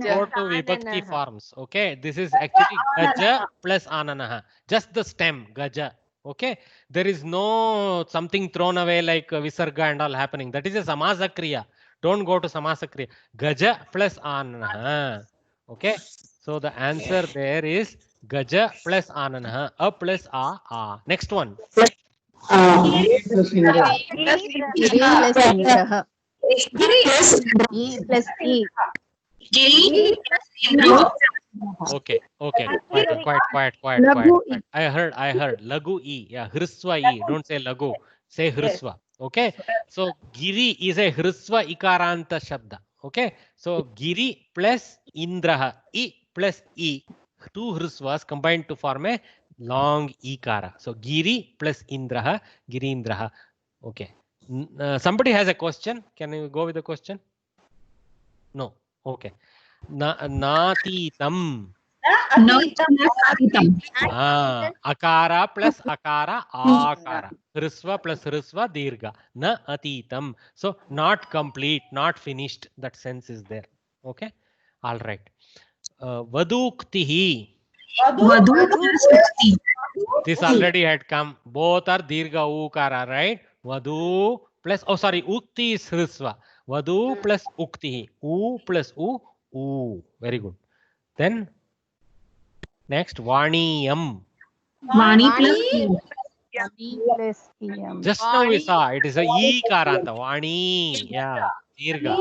go to Vibhakti forms. Okay, this is actually Gaja plus Ananaha. Just the stem, Gaja. Okay, there is no something thrown away like Visarga and all happening. That is a Samasa Kriya. Don't go to Samasa Kriya. Gaja plus Ananaha. Okay, so the answer there is Gaja plus Ananaha. A plus A. Next one. Giri plus Indraha. E plus E. Okay. Quiet. I heard. Lagu E. Yeah, Hriswa E. Don't say Lagu. Say Hriswa. Okay. So Giri is a Hriswa Ikaranta Shabda. Okay. So Giri plus Indraha. E plus E. Two Hriswas combined to form a long Ikara. So Giri plus Indraha. Girindraha. Okay. Somebody has a question. Can you go with the question? No. Okay. Natitam. Akara plus akara, akara. Hrisva plus hrisva, dirgha. Na atitam. So not complete, not finished. That sense is there. Okay. All right. Vaduktihi. This already had come. Both are dirgha ukara, right? Vadu plus, ukti is hrisva. Vadu plus uktihi. U plus u. Very good. Then next, Vaniyam. Vani plus Just now we saw it is a E karanta. Vani. Yeah. Dirgha.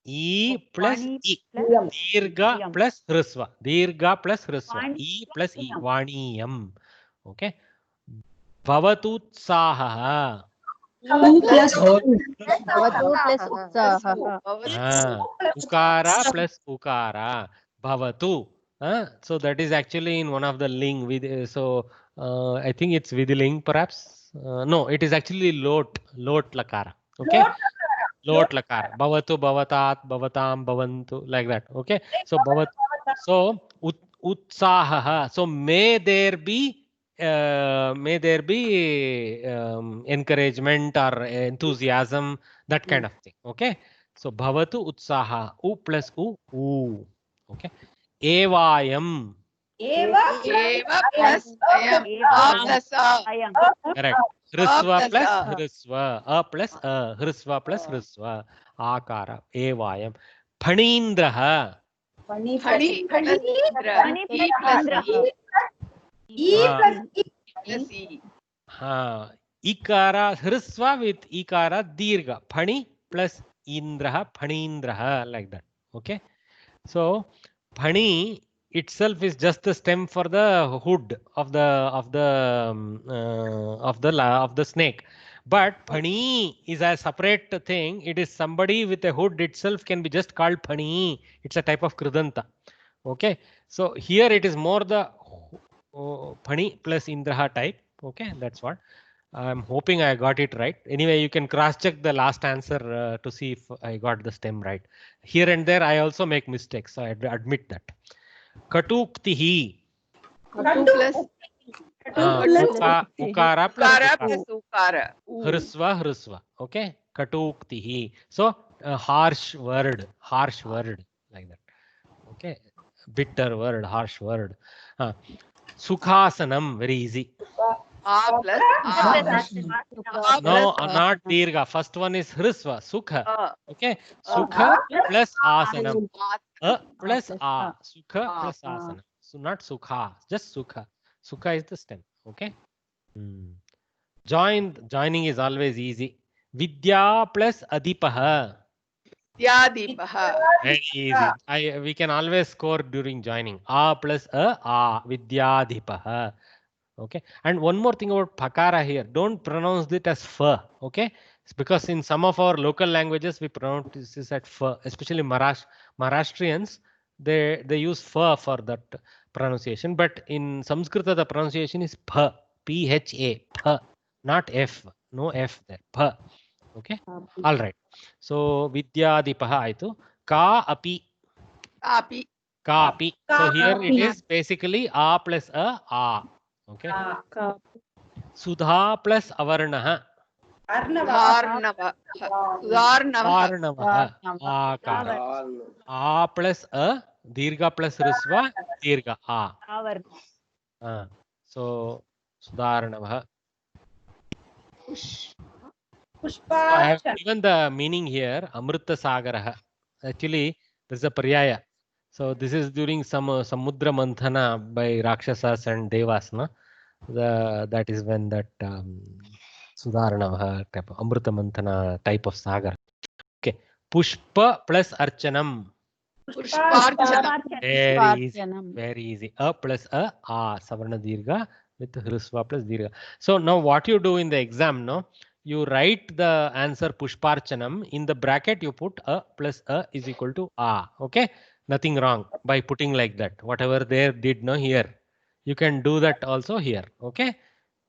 E plus E. Dirgha plus hrisva. Dirgha plus hrisva. E plus E. Vaniyam. Okay. Bhavatutsaha. Ukara plus ukara. Bhavatu. So that is actually in one of the ling. So I think it's Vidiling perhaps. No, it is actually lot lakara. Okay. Lot lakara. Bhavatu, bhavatat, bhavatam, bhavantu, like that. Okay. So bhavat. So utsaha. So may there be encouragement or enthusiasm, that kind of thing. Okay. So bhavatu utsaha. U plus u. Okay. Evayam. Eva plus ayam. A plus a. Correct. Hrisva plus hrisva. A plus a. Hrisva plus hrisva. Akara. Evayam. Phanindraha. Phani plus E. Plus E. Ikara hrisva with ikara dirgha. Phani plus indraha. Phanindraha, like that. Okay. So Phani itself is just the stem for the hood of the snake, but Phani is a separate thing. It is somebody with a hood itself can be just called Phani. It's a type of Kridanta. Okay, so here it is more the Phani plus Indraha type. Okay, that's what I'm hoping I got it right. Anyway, you can cross check the last answer to see if I got the stem right. Here and there I also make mistakes, so I admit that. Katuktihi. Ukara plus ukara. Hrisva. Okay. Katuktihi. So harsh word, like that. Okay. Bitter word, harsh word. Sukhasanam, very easy. A plus A. No, not dirgha. First one is hrisva, sukha. Okay, sukha plus asanam. Plus a, sukha plus asana. So not sukha, just sukha. Sukha is the stem. Okay. Joining is always easy. Vidya plus adipaha. Vidyadeepaha. Very easy. We can always score during joining. A plus a, Vidyadipaha. Okay. And one more thing about pakara here. Don't pronounce it as fa. Okay. It's because in some of our local languages we pronounce this as fa, especially Maharashtrians. They use fa for that pronunciation. But in Sanskrit the pronunciation is pha, P-H-A, pha, not F. No F there. Pha. Okay. All right. So Vidyadipaha aitu. Ka api. Kapi. So here it is basically a plus a. Okay. Sudha plus avarnaha. Dharnava. Akara. A plus a. Dirgha plus risva. Dirgha a. So Sudharnava. I have given the meaning here. Amrita Sagaraha. Actually, this is a paryaya. So this is during some Samudra Manthana by Rakshasas and Devas. No? That is when that Sudharnava type of Amrita Manthana type of sagar. Okay. Pushpa plus Archanam. Very easy. Very easy. A plus a Savarna Dirgha with Hrisva plus Dirgha. So now what you do in the exam, no? You write the answer Pushparchanam. In the bracket, you put a plus a is equal to a. Okay. Nothing wrong by putting like that. Whatever they did no here. You can do that also here. Okay.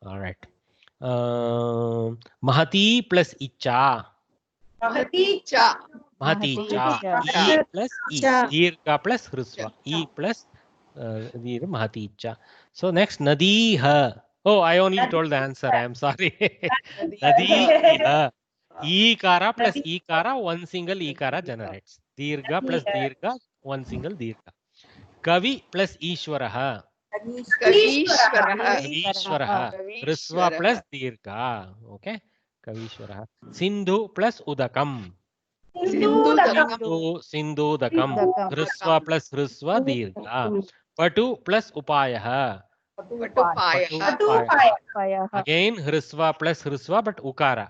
All right. Mahati plus Icha. Mahati Icha. E plus E. Dirgha plus Hrisva. E plus Mahati Icha. So next Nadiha. Oh, I only told the answer. I am sorry. Nadiha. Ikara plus Ikara, one single Ikara generates. Dirgha plus Dirgha, one single Dirgha. Kavi plus Ishwaraha. Kavishwaraha. Hrisva plus Dirgha. Okay. Kavishwaraha. Sindhu plus Udakam. Sindhu Dakam. Hrisva plus Hrisva Dirgha. Patu plus Upayaha. Again Hrisva plus Hrisva but Ukara.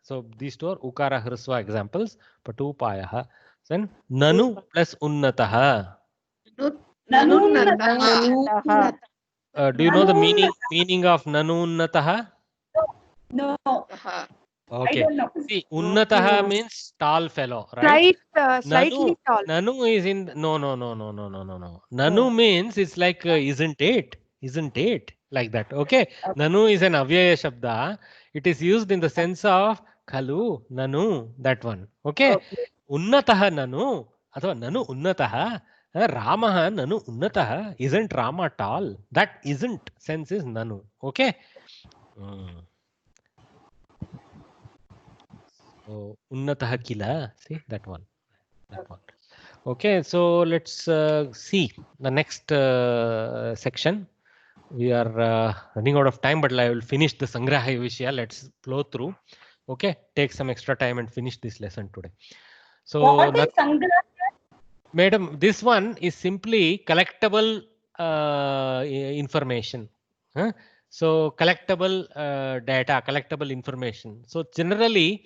So these two are Ukara Hrisva examples. Patu Upayaha. Then Nanu plus Unnataha. Do you know the meaning of Nanu Unnataha? No. Okay. See, Unnataha means tall fellow, right? Slightly tall. Nanu is in no. Nanu means it's like isn't it? Like that. Okay. Nanu is an avyaya shabda. It is used in the sense of khalu, nanu, that one. Okay. Unnataha nanu. Athva nanu unnataha. Ramaha nanu unnataha. Isn't Rama tall? That isn't sense is nanu. Okay. So unnataha kila. See that one. Okay. So let's see the next section. We are running out of time, but I will finish the Sangraha Vishya. Let's flow through. Okay, take some extra time and finish this lesson today. So, what is Sangraha? Madam, this one is simply collectible information. So, collectible data, collectible information. So, generally,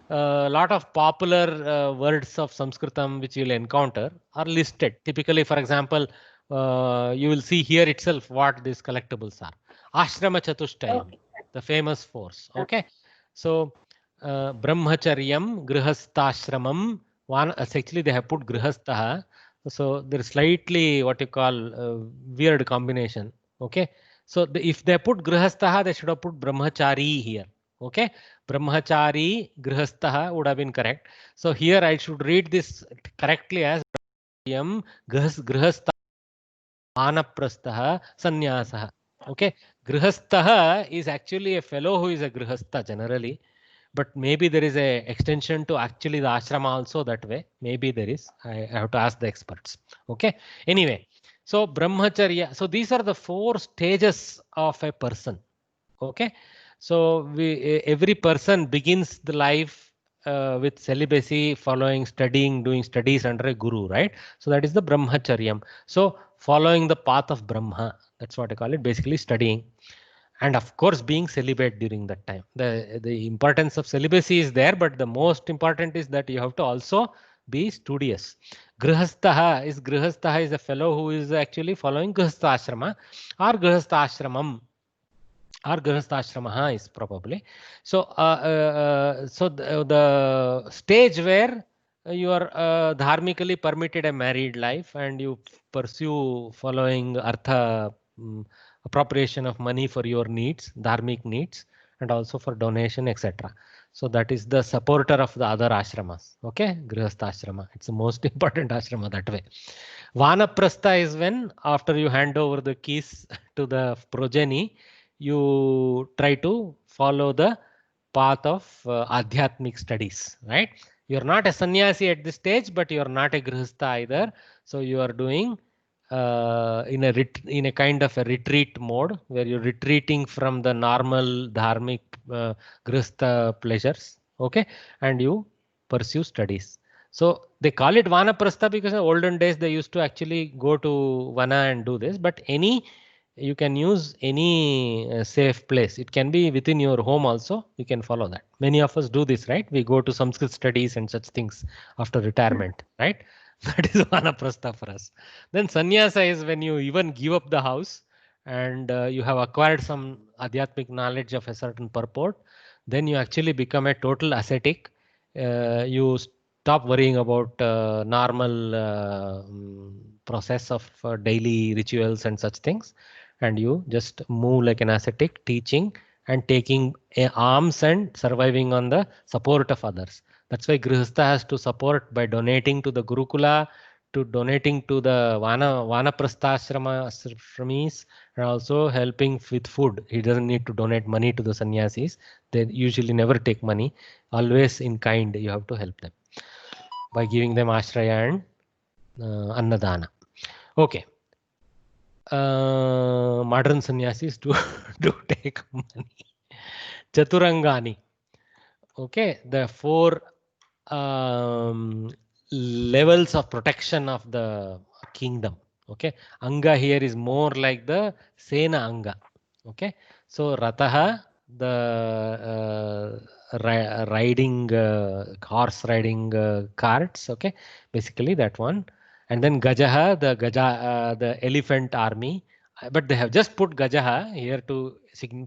a lot of popular words of Sanskritam which you will encounter are listed. Typically, for example, you will see here itself what these collectibles are. Ashrama Chatushtayam, the famous force. Okay. So, Brahmacharyam, Grihasthashramam. One, actually, they have put Grihastha. So, there is slightly what you call weird combination. Okay. So, if they put Grihastha, they should have put Brahmachari here. Okay. Brahmachari, Grihastha would have been correct. So, here I should read this correctly as Grihastha. Anaprastaha Sanyasaha. Okay. Grihastha is actually a fellow who is a Grihastha generally, but maybe there is a extension to actually the ashrama also that way. Maybe there is. I have to ask the experts. Okay. Anyway, so Brahmacharya. So these are the 4 stages of a person. Okay, so every person begins the life with celibacy, following studying, doing studies under a guru, right? So that is the brahmacharyam. So following the path of Brahma, that's what I call it, basically studying. And of course being celibate during that time. The importance of celibacy is there, but the most important is that you have to also be studious. Grihastha is a fellow who is actually following Grihastha ashrama or Grihastha ashramam, or Grihastha ashrama is probably. So the stage where you are dharmically permitted a married life and you pursue following artha, appropriation of money for your needs, dharmic needs, and also for donation, etc. So that is the supporter of the other ashramas. Okay, Grihastha ashrama. It's the most important ashrama that way. Vanaprastha is when after you hand over the keys to the progeny, you try to follow the path of adhyatmic studies, right? You're not a sannyasi at this stage, but you're not a grihastha either. So you are doing in a kind of a retreat mode where you're retreating from the normal dharmic grihastha pleasures, okay, and you pursue studies. So they call it vanaprastha because in olden days they used to actually go to vana and do this, but you can use any safe place. It can be within your home also. You can follow that. Many of us do this, right? We go to Sanskrit studies and such things after retirement, right? That is vanaprastha for us. Then sannyasa is when you even give up the house and you have acquired some adhyatmic knowledge of a certain purport. Then you actually become a total ascetic. You stop worrying about normal process of daily rituals and such things, and you just move like an ascetic, teaching and taking alms and surviving on the support of others. That's why Grihastha has to support by donating to the Gurukula, to donating to the Vanaprastha ashramis, and also helping with food. He doesn't need to donate money to the sannyasis. They usually never take money. Always in kind, you have to help them by giving them ashraya and annadana. Okay. Modern sannyasis do take money. Chaturangani. Okay, the 4 levels of protection of the kingdom. Okay, anga here is more like the sena anga. Okay, so rataha, the riding horse riding carts. Okay, basically that one. And then gajaha, the elephant army. But they have just put gajaha here to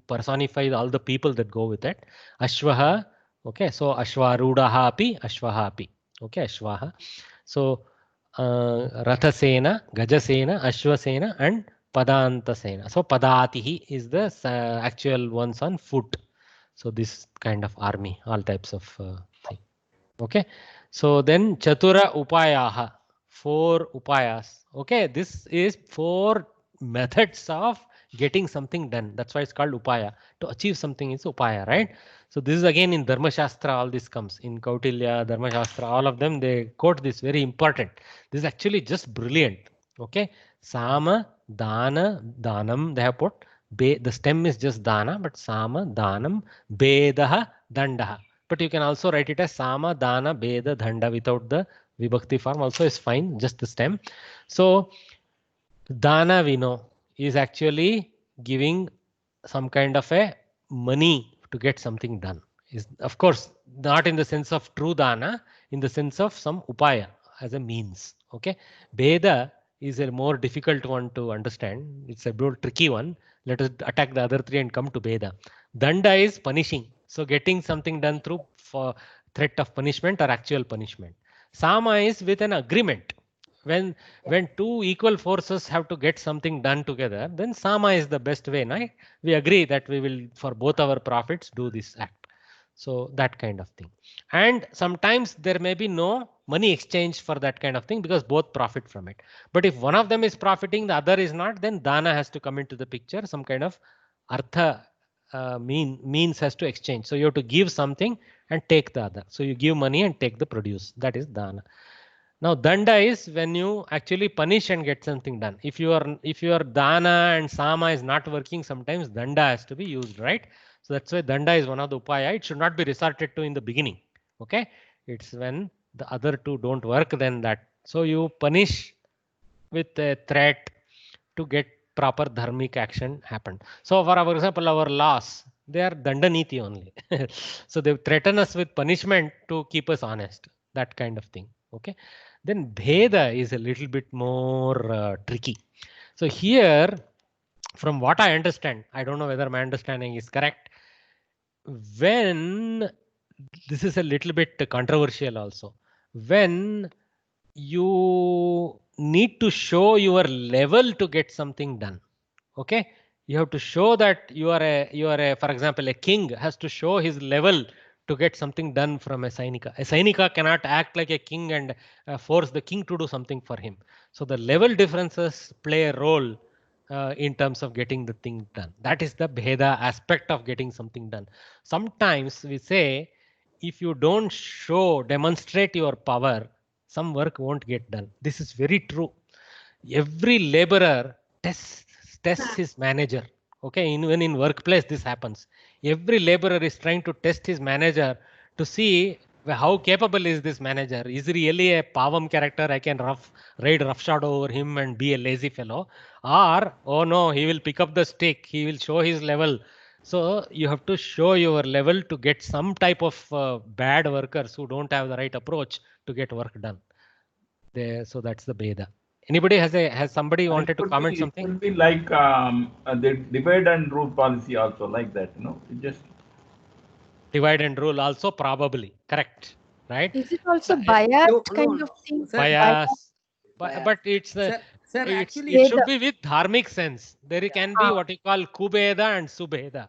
personify all the people that go with it. Ashwaha. Okay, so ashvarudaha api, ashvaha api. Okay, ashvaha. So rathasena, gajasena, ashvasena, and padantasena. So padatihi is the actual ones on foot. So this kind of army, all types of thing. Okay, so then chatura upayaha, 4 upayas. Okay, this is 4 methods of getting something done. That's why it's called upaya. To achieve something is upaya, right? So this is again in Dharma Shastra, all this comes in Kautilya, Dharma Shastra, all of them, they quote this, very important. This is actually just brilliant. Okay, Sama, Dana, Danam, they have put. The stem is just Dana, but Sama, Danam, Bedaha, Dandaha. But you can also write it as Sama, Dana, Beda, Dhanda without the Vibhakti form also is fine, just the stem. So Dana, we know, is actually giving some kind of a money to get something done. Is of course not in the sense of true dana, in the sense of some upaya as a means. Okay, Beda is a more difficult one to understand. It's a more tricky one. Let us attack the other 3 and come to Beda. Danda is punishing. So getting something done through for threat of punishment or actual punishment. Sama is with an agreement. When 2 equal forces have to get something done together, then Sama is the best way, right? We agree that we will, for both our profits, do this act. So that kind of thing. And sometimes there may be no money exchange for that kind of thing because both profit from it. But if one of them is profiting, the other is not, then dana has to come into the picture. Some kind of artha means has to exchange. So you have to give something and take the other. So you give money and take the produce. That is dana. Now danda is when you actually punish and get something done. If your dana and sama is not working, sometimes danda has to be used, right? So that's why danda is one of the upaya. It should not be resorted to in the beginning. Okay, it's when the other two don't work, then that. So you punish with a threat to get proper dharmic action happen. So for example, our laws, they are dandaniti only. So they threaten us with punishment to keep us honest, that kind of thing. Okay, then bheda is a little bit more tricky. So here, from what I understand, I don't know whether my understanding is correct, when this is a little bit controversial also, when you need to show your level to get something done. Okay, you have to show that you are a, for example, a king has to show his level to get something done from a sainika. A sainika cannot act like a king and force the king to do something for him. So the level differences play a role in terms of getting the thing done. That is the bheda aspect of getting something done. Sometimes we say, if you don't demonstrate your power, some work won't get done. This is very true. Every laborer tests his manager. Okay, even in workplace this happens. Every laborer is trying to test his manager to see how capable is this manager. Is he really a pavam character? I can ride roughshod over him and be a lazy fellow, or oh no, he will pick up the stick. He will show his level. So you have to show your level to get some type of bad workers who don't have the right approach to get work done. So that's the bheda. Anybody has somebody wanted to comment something? It could be like the divide and rule policy also, like that, just divide and rule also, probably correct, right? Is it also biased kind of thing? Bias. But it's actually, it should be with dharmic sense. There can be what you call kubeda and subheda.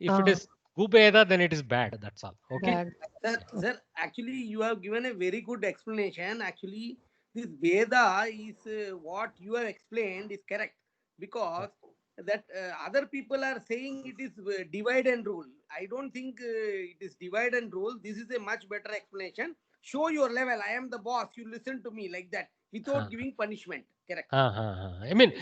If it is kubeda, then it is bad. That's all. Okay. Sir, actually, you have given a very good explanation. Actually, this Veda is what you have explained is correct, because that other people are saying it is divide and rule. I don't think it is divide and rule. This is a much better explanation. Show your level. I am the boss. You listen to me, like that, without giving punishment. Correct. I mean,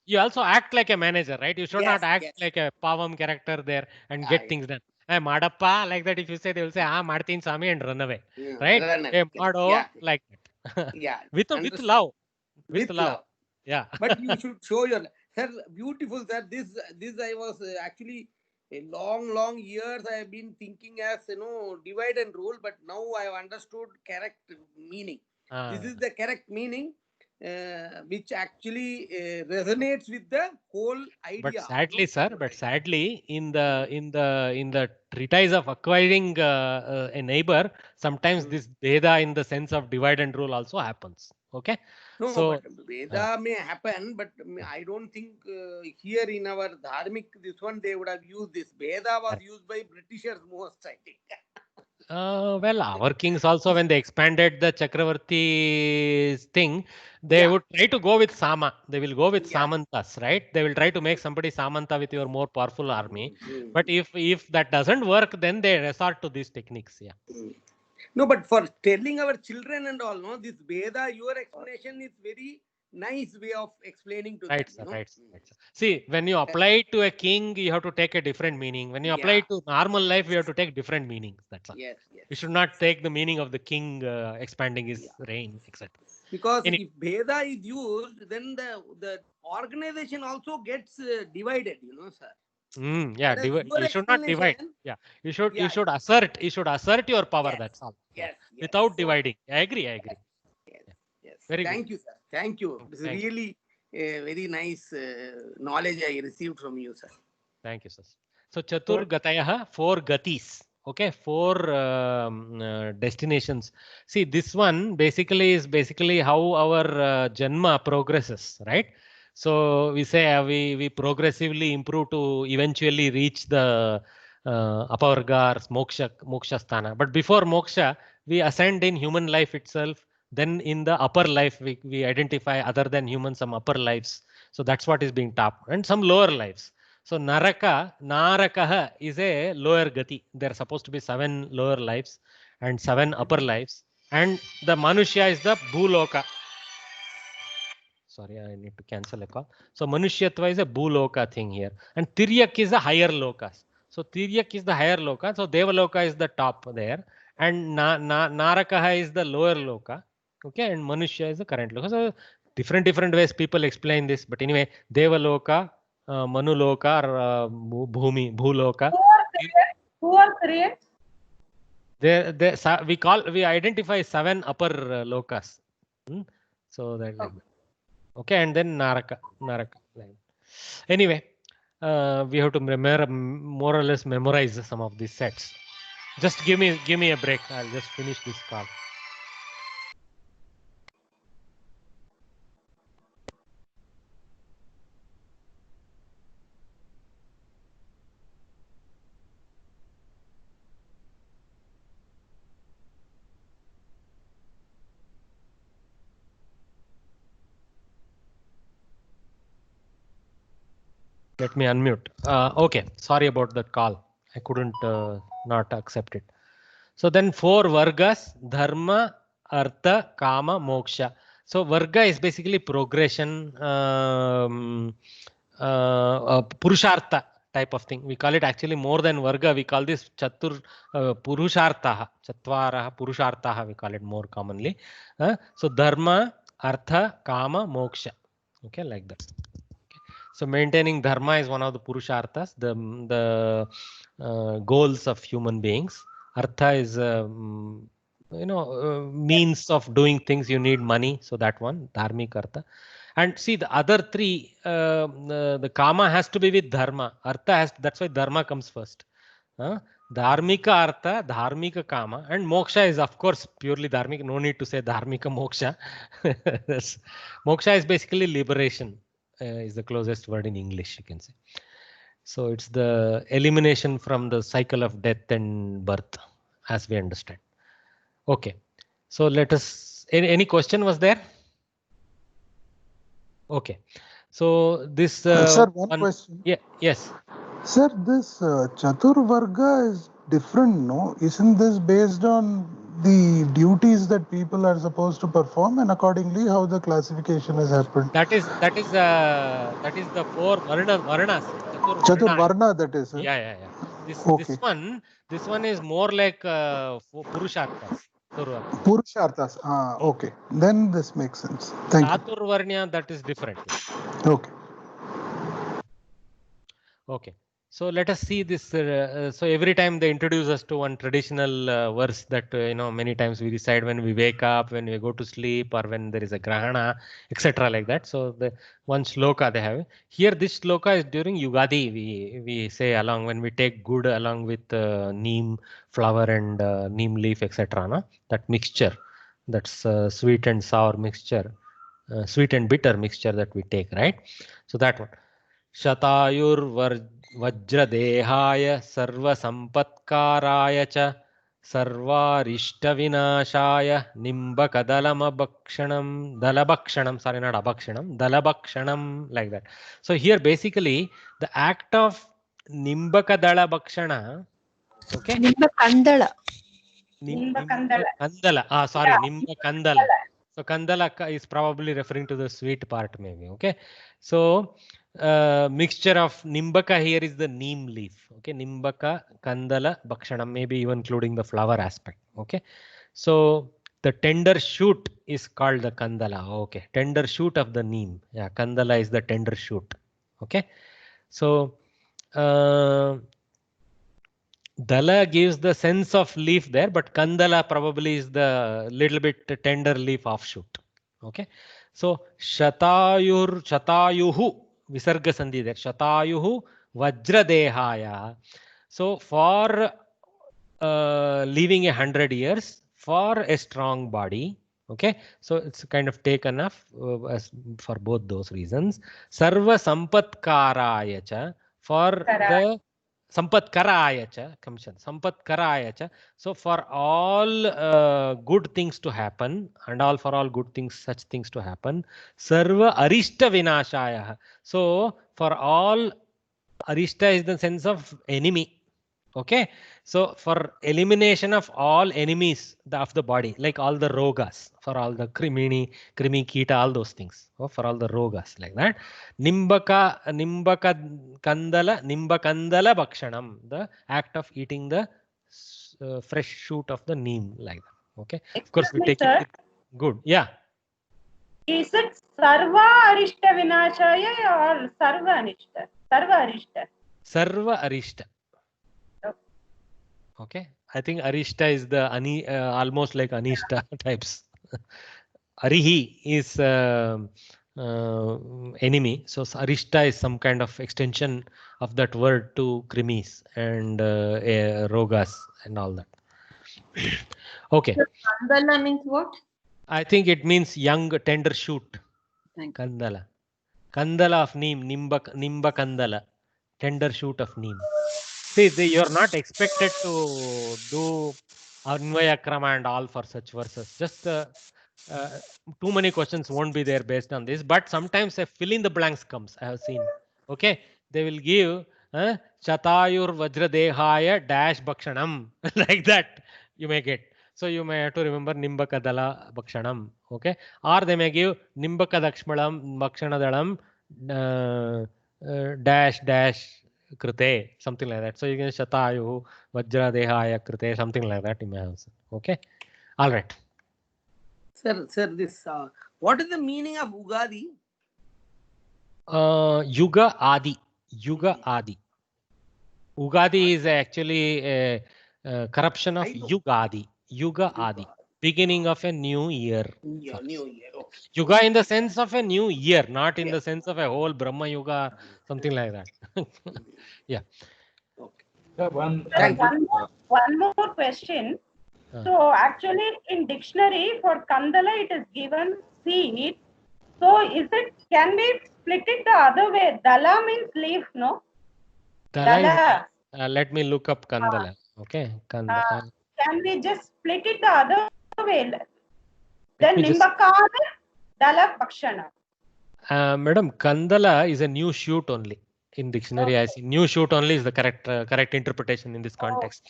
you also act like a manager, right? You should not act like a pavam character there and get things done. Hey, madappa, like that. If you say, they will say, Martin Sami, and run away, right? Hey, mado, like that. with love. With love. Yeah. But you should show your, sir, beautiful, sir. This I was actually a long years I have been thinking as, divide and rule, but now I have understood correct meaning. This is the correct meaning, which actually resonates with the whole idea. But sadly, sir, in the treatise of acquiring a neighbor, sometimes this Veda in the sense of divide and rule also happens. Okay. No, but Veda may happen, but I don't think here in our dharmic, this one, they would have used this. Veda was used by Britishers most, I think. Well, our kings also, when they expanded the Chakravarti's thing, they would try to go with Sama. They will go with Samantas, right? They will try to make somebody Samanta with your more powerful army. But if that doesn't work, then they resort to these techniques. Yeah. No, but for telling our children and all, no, this Veda, your explanation is very nice way of explaining to them. Right, sir. See, when you apply it to a king, you have to take a different meaning. When you apply it to normal life, you have to take different meanings. That's all. Yes. You should not take the meaning of the king expanding his reign, etc. Because if Veda is used, then the organization also gets divided, sir. You should not divide. Yeah, you should assert. You should assert your power. That's all. Yes. Without dividing. I agree. Yes. Very Thank you, sir. Thank you. This is really very nice knowledge I received from you, sir. Thank you, sir. So Chatur Gatayaha, 4 gatis. Okay, 4 destinations. See, this one is how our janma progresses, right? So we say we progressively improve to eventually reach the apavarga or moksha sthana. But before moksha, we ascend in human life itself. Then in the upper life, we identify other than human some upper lives. So that's what is being taught, and some lower lives. So Narakaha is a lower gati. There are supposed to be 7 lower lives and 7 upper lives. and the Manushya is the Bhuloka. Sorry, I need to cancel a call. So Manushyatva is a Bhuloka thing here, and Tiryak is the higher lokas. So Tiryak is the higher loka, so Devaloka is the top there, and Narakaha is the lower loka. Okay, and Manushya is the current loka. So different ways people explain this, but anyway, Devaloka, Manuloka, or Bhuloka. Who are created? We identify 7 upper lokas. So that like that. Okay, and then Naraka. Anyway, we have to more or less memorize some of these sets. Just give me a break. I'll just finish this call. Let me unmute. Okay, sorry about that call. I couldn't not accept it. So then 4 vargas: dharma, artha, kama, moksha. So varga is basically progression, purushartha type of thing. We call it actually more than varga. We call this chatur purushartha, chatvaraha purushartha. We call it more commonly. So dharma, artha, kama, moksha. Okay, like that. So maintaining dharma is one of the purusharthas, the goals of human beings. Artha is means of doing things. You need money, so that one, dharmik artha. And see the other 3, the kama has to be with dharma. Artha has, that's why dharma comes first. Dharmika artha, dharmika kama, and moksha is of course purely dharmika. No need to say dharmika moksha. Moksha is basically liberation. Is the closest word in English, you can say. So it's the elimination from the cycle of death and birth, as we understand. Okay, so let us. Any question was there? Okay, so this. Sir, one question. Yeah. Yes. Sir, this Chatur Varga is different, no? Isn't this based on the duties that people are supposed to perform, and accordingly how the classification has happened? That is the 4 varnas. Chatur Varna, that is. Yeah. Okay. This one is more like purusharthas. Purusharthas. Okay. Then this makes sense. Thank you. Chaturvarnya, that is different. Okay. Okay. So let us see this. So every time they introduce us to one traditional verse that many times we recite when we wake up, when we go to sleep, or when there is a grahana, etc. like that. So the one shloka they have here. This shloka is during Yugadi. We say along when we take good along with neem flower and neem leaf, etc. No? That mixture, that's sweet and sour mixture, sweet and bitter mixture that we take, right? So that one. Shatayur Vajradehaya Sarva Sampatkaraaya Cha Sarvarishta Vinashaya Nimbakadalamabhakshanam Dalabakshanam, sorry, not Abhakshanam, Dalabakshanam, like that. So here basically the act of Nimbakadala Bhakshana, okay? Nimbakandala. Nimbakandala. Sorry, Nimbakandala. So Kandala is probably referring to the sweet part, maybe. Okay. So mixture of Nimbaka here is the neem leaf. Okay. Nimbaka, Kandala, Bhakshanam, maybe even including the flower aspect. Okay. So the tender shoot is called the Kandala. Okay. Tender shoot of the neem. Yeah. Kandala is the tender shoot. Okay. So Dala gives the sense of leaf there, but Kandala probably is the little bit tender leaf offshoot. Okay. So Shatayuhu Visarga Sandhi there. Shatayuhu Vajradehaya. So for living 100 years for a strong body. Okay. So it's kind of taken off for both those reasons. Sarva Sampatkaraya Cha, for the Sampatkaraya Cha, Sampatkaraya Cha. So for all good things to happen, and for all good things, such things to happen, Sarva Arishta Vinashaya. So for all, Arishta is the sense of enemy. Okay, so for elimination of all enemies of the body, like all the rogas, for all the krimi, kita, all those things, for all the rogas, like that. Nimbaka kandala bhakshanam, the act of eating the fresh shoot of the neem, like that. Okay, of course we take it. Good, yeah. Is it sarva arishta vinashaya or sarva anishta? Sarva arishta. Sarva arishta. Okay, I think arishta is the almost like anishta types. Arihi is enemy, so arishta is some kind of extension of that word to krimis and rogas and all that. Okay. So, kandala means what? I think it means young tender shoot. Kandala. Kandala of neem, nimba kandala, tender shoot of neem. See, you're not expected to do Anvaya Krama and all for such verses. Just too many questions won't be there based on this. But sometimes a fill in the blanks comes. I have seen. Okay, they will give Chatayur Vajradehaya dash Bhakshanam like that. You may get. So you may have to remember Nimbakadala Bhakshanam. Okay, or they may give Nimbakadakshmalam Bhakshanadalam dash krite, something like that. So you can Shatayu Vajradehaya krite, something like that you may have. Okay, all right. Sir, this what is the meaning of Ugadi? Yuga Adi. Yuga Adi. Ugadi is actually a corruption of Yugadi. Yuga Adi. Beginning of a new year. New year. Okay. Yuga in the sense of a new year, not in the sense of a whole Brahma Yuga, something like that. Yeah. Okay. One more question. So actually in dictionary for Kandala it is given seed. So can we split it the other way? Dala means leaf, no? Dala. Let me look up Kandala. Okay. Kandala. Can we just split it the other way? Then Nimbakad, Dala Bhakshana. Madam, Kandala is a new shoot only. In dictionary, I see new shoot only is the correct interpretation in this context.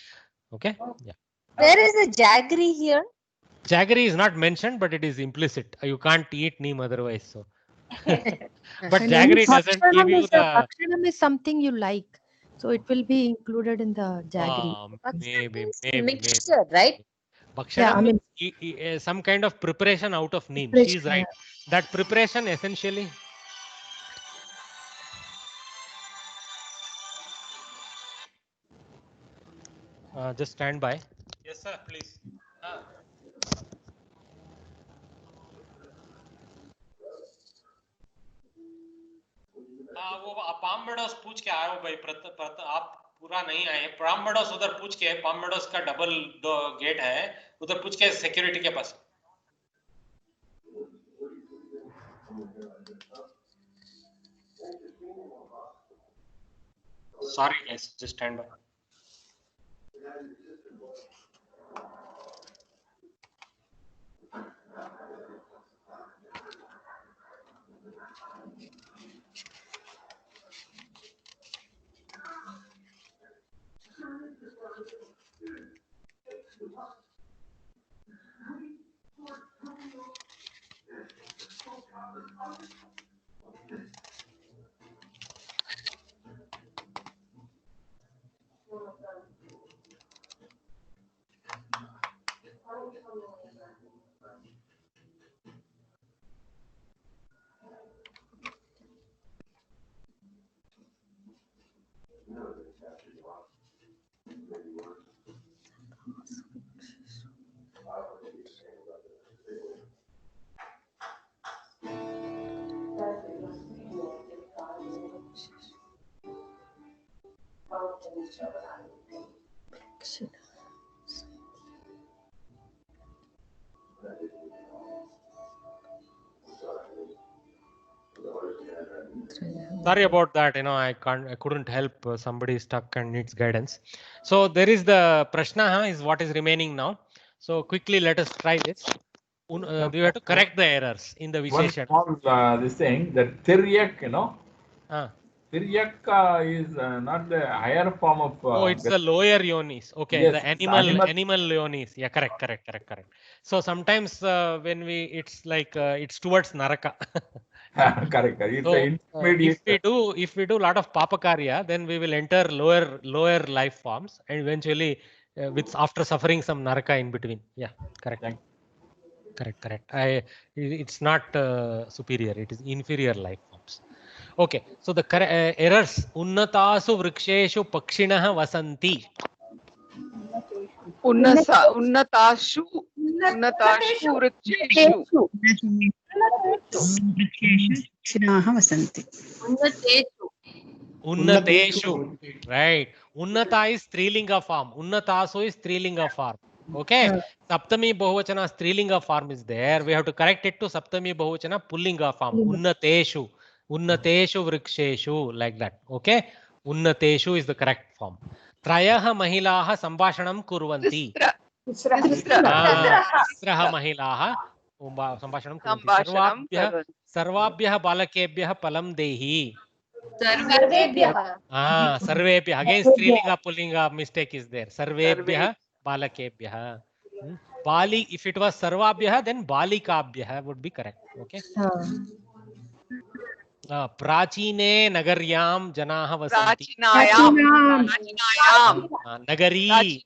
Okay. Yeah. Where is the jaggery here? Jaggery is not mentioned, but it is implicit. You can't eat neem otherwise. So, but jaggery doesn't give you the. Bhakshanam is something you like, so it will be included in the jaggery. Maybe. Mixture, right? Bhakshanam means some kind of preparation out of neem. She is right. That preparation essentially. Just stand by. Yes, sir, please. वो पामबडोस पूछ के आयो भाई आप पूरा नहीं आए पामबडोस उधर पूछ के पामबडोस का डबल गेट है उधर पूछ के सिक्योरिटी के पास Sorry guys, just stand by. Sorry about that. I couldn't help. Somebody is stuck and needs guidance. So there is the prashna is what is remaining now. So quickly let us try this. We have to correct the errors in the Visheshan. One small this thing, that Tiryak, Tiryaka is not the higher form of. Oh, it's the lower yonis. Okay, Yes, the animal yonis. Yeah, correct. So sometimes when it's like it's towards naraka. Correct. It's So an intermediate. if we do a lot of papakarya, then we will enter lower life forms, and eventually with after suffering some naraka in between. Yeah, correct. Correct. It's not superior. It is inferior life forms. Okay, so the errors. Unnatasu vriksheshu pakshinah vasanti. Unnatashu vriksheshu. Unnateshu. Right. Unnata is strilinga form. Unnatasu is strilinga form. Okay. Saptami bahuvachana strilinga form is there. We have to correct it to Saptami bahuvachana pullinga form. Unnateshu. Unnateshu vriksheshu. Like that. Okay. Unnateshu is the correct form. Trayaha mahilaha sambhashanam kurvanti. Tisraha mahilaha sambhashanam kurvanti. Sarvabhyah balakebhyah palam dehi. Sarvebhyah. Again, strilinga pullinga mistake is there. Sarvebhyah balakebhyah. Bali, if it was sarvabhyah, then balikabhyah would be correct. Okay. Prachine nagaryam janaha vasanti. Nagari.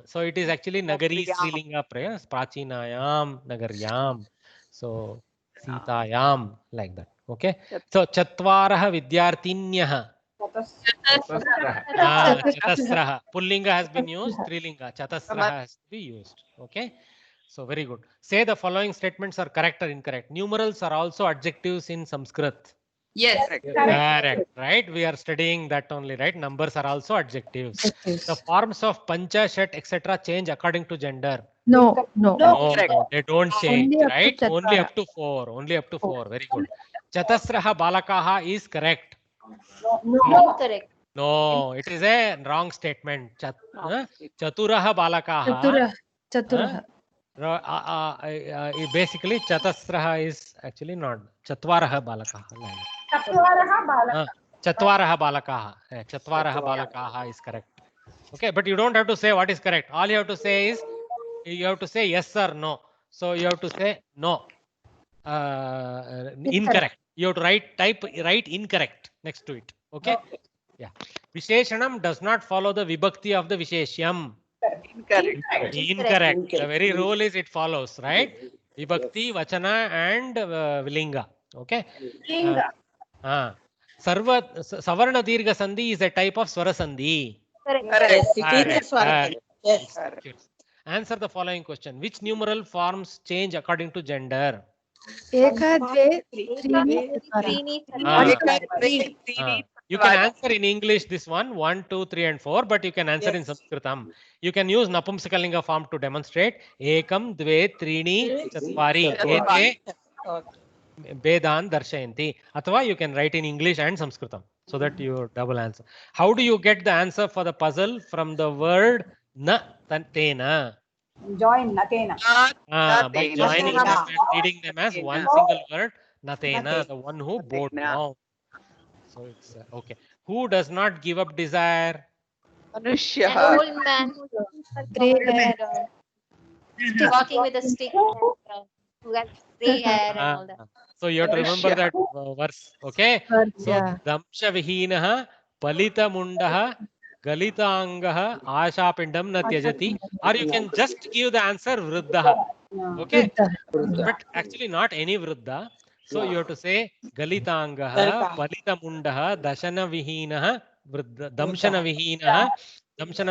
So it is actually nagari strilinga prayer. Prachinayam nagaryam. So Sitayam, like that. Okay. So Chatvarah Vidyartinyah. Chatasraha. Pullinga has been used. Strilinga. Chatasraha has to be used. Okay. So very good. Say the following statements are correct or incorrect. Numerals are also adjectives in Sanskrit. Yes. Correct. Right. We are studying that only. Right. Numbers are also adjectives. The forms of Pancha, Shat, etc. change according to gender. No. They don't change. Right. Only up to 4. Very good. Chatasraha balakaha is correct. No, correct. No, it is a wrong statement. Chaturaha balakaha. Chaturaha. Basically, Chatasraha is actually not. Chatvaraha balakaha. Chatvaraha balakaha is correct. Okay, but you don't have to say what is correct. All you have to say is you have to say yes or no. So you have to say no. Incorrect. You have to write incorrect next to it. Okay. Yeah. Visheshanam does not follow the vibhakti of the Visheshyam. Incorrect. The very rule is it follows, right? Vibhakti, Vachana and Vilinga. Okay. Savarna Dirgha Sandhi is a type of Swara Sandhi. Correct. Answer the following question. Which numeral forms change according to gender? Eka, dve, trini. You can answer in English this one, 1, 2, 3 and 4, but you can answer in Sanskritam. You can use Napumsakalinga form to demonstrate. Ekam, dve, trini, chatvari. Ete Vedan darshayanti. Athava you can write in English and Sanskritam so that you double answer. How do you get the answer for the puzzle? From the word na tena. Join natena. By joining them and reading them as one single word, natena, the one who bowed down. So it's okay. Who does not give up desire? An old man gray hair, walking with a stick, who has gray hair and all that. So you have to remember that verse. Okay. So damsha vihinaha palita mundaha galita angaha ashapindam na tyajati. Or you can just give the answer vruddha. Okay. But actually not any vruddha. So you have to say Galitangaha, Palita Mundaha, Dashana Vihinaha, Damshana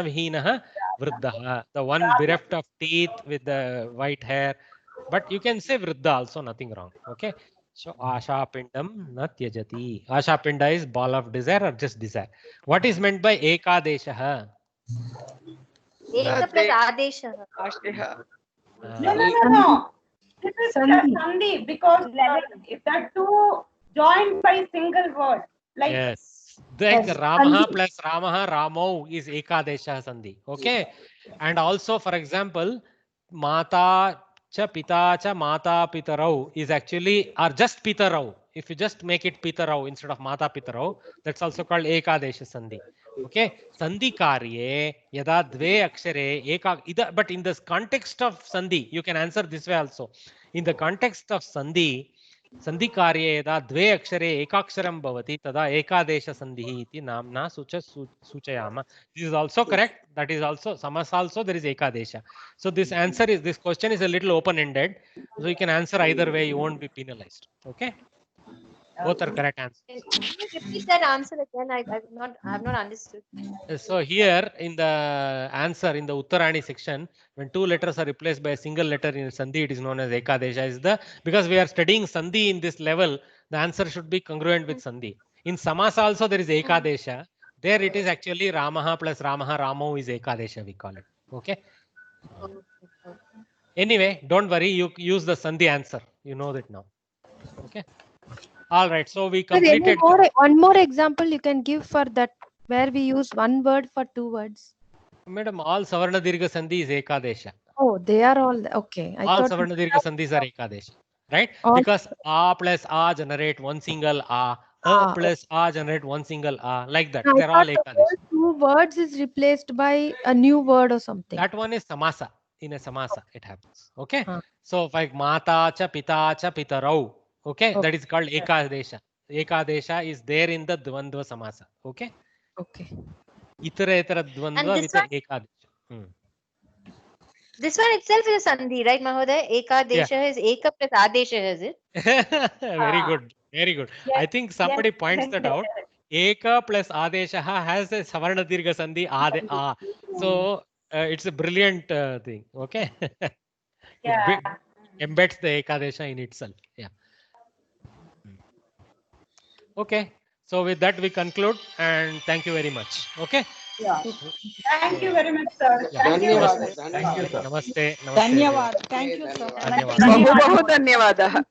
Vihinaha, Vruddhaha. The one bereft of teeth with the white hair. But you can say Vruddha also, nothing wrong. Okay. So Asha Pindam na tyajati. Asha Pinda is ball of desire or just desire. What is meant by Ekadeshaha? Eka plus Adeshaha. No. This is Sandhi because if that two joined by single word. Like yes. Like Ramaha plus Ramaha, Ramo is Ekadesha Sandhi. Okay. And also, for example, Mata cha Pita cha Mata Pitarau is actually, or just Pitarau if you just make it Pitarau instead of Mata Pitarau, that's also called Ekadesha Sandhi. Okay, Sandhi Karye Yada Dve Akshare Eka. But in the context of Sandhi, you can answer this way also. In the context of Sandhi, Sandhi Karye Yada Dve Akshare Ekaksharam Bhavati Tada Ekadesha Sandhi iti Namna Suchayama. This is also correct. That is also Samas also there is Ekadesha. So this question is a little open-ended. So you can answer either way. You won't be penalized. Okay. Both are correct answers. Can you repeat that answer again? I have not understood. So here in the answer in the Uttarani section, when two letters are replaced by a single letter in Sandhi, it is known as Ekadesha. Because we are studying Sandhi in this level, the answer should be congruent with Sandhi. In Samasa also there is Ekadesha. There it is actually Ramaha plus Ramaha, Ramo is Ekadesha, we call it. Okay. Anyway, don't worry, you use the Sandhi answer. You know that now. Okay. All right. So we completed. One more example you can give for that where we use one word for two words. Madam, all Savarna Dirgha Sandhi is Ekadesha. Oh, they are all okay. All Savarna Dirgha Sandhis are Ekadesha. Right? Because A plus A generate one single A. Plus A generate one single A. Like that. They're all Ekadesha. Two words is replaced by a new word or something. That one is Samasa. In a Samasa, it happens. Okay. So like Mata cha Pita cha Pitarau. Okay. That is called Ekadesha. Ekadesha is there in the Dvandva Samasa. Okay. Okay. Itara Dvandva with Ekadesha. This one itself is a Sandhi, right, Mahoday? Ekadesha is Eka plus Adesha, is it? Very good. Very good. Yes. I think somebody points that out. Eka plus Adesha has a Savarna Dirgha Sandhi A. So it's a brilliant thing. Okay. It embeds the Ekadesha in itself. Yeah. Okay. So with that we conclude and thank you very much. Okay. Yeah. Thank you very much, sir. Thank you. Namaste. Dhanyawad. Thank you, sir. Bahut bahut dhanyawad.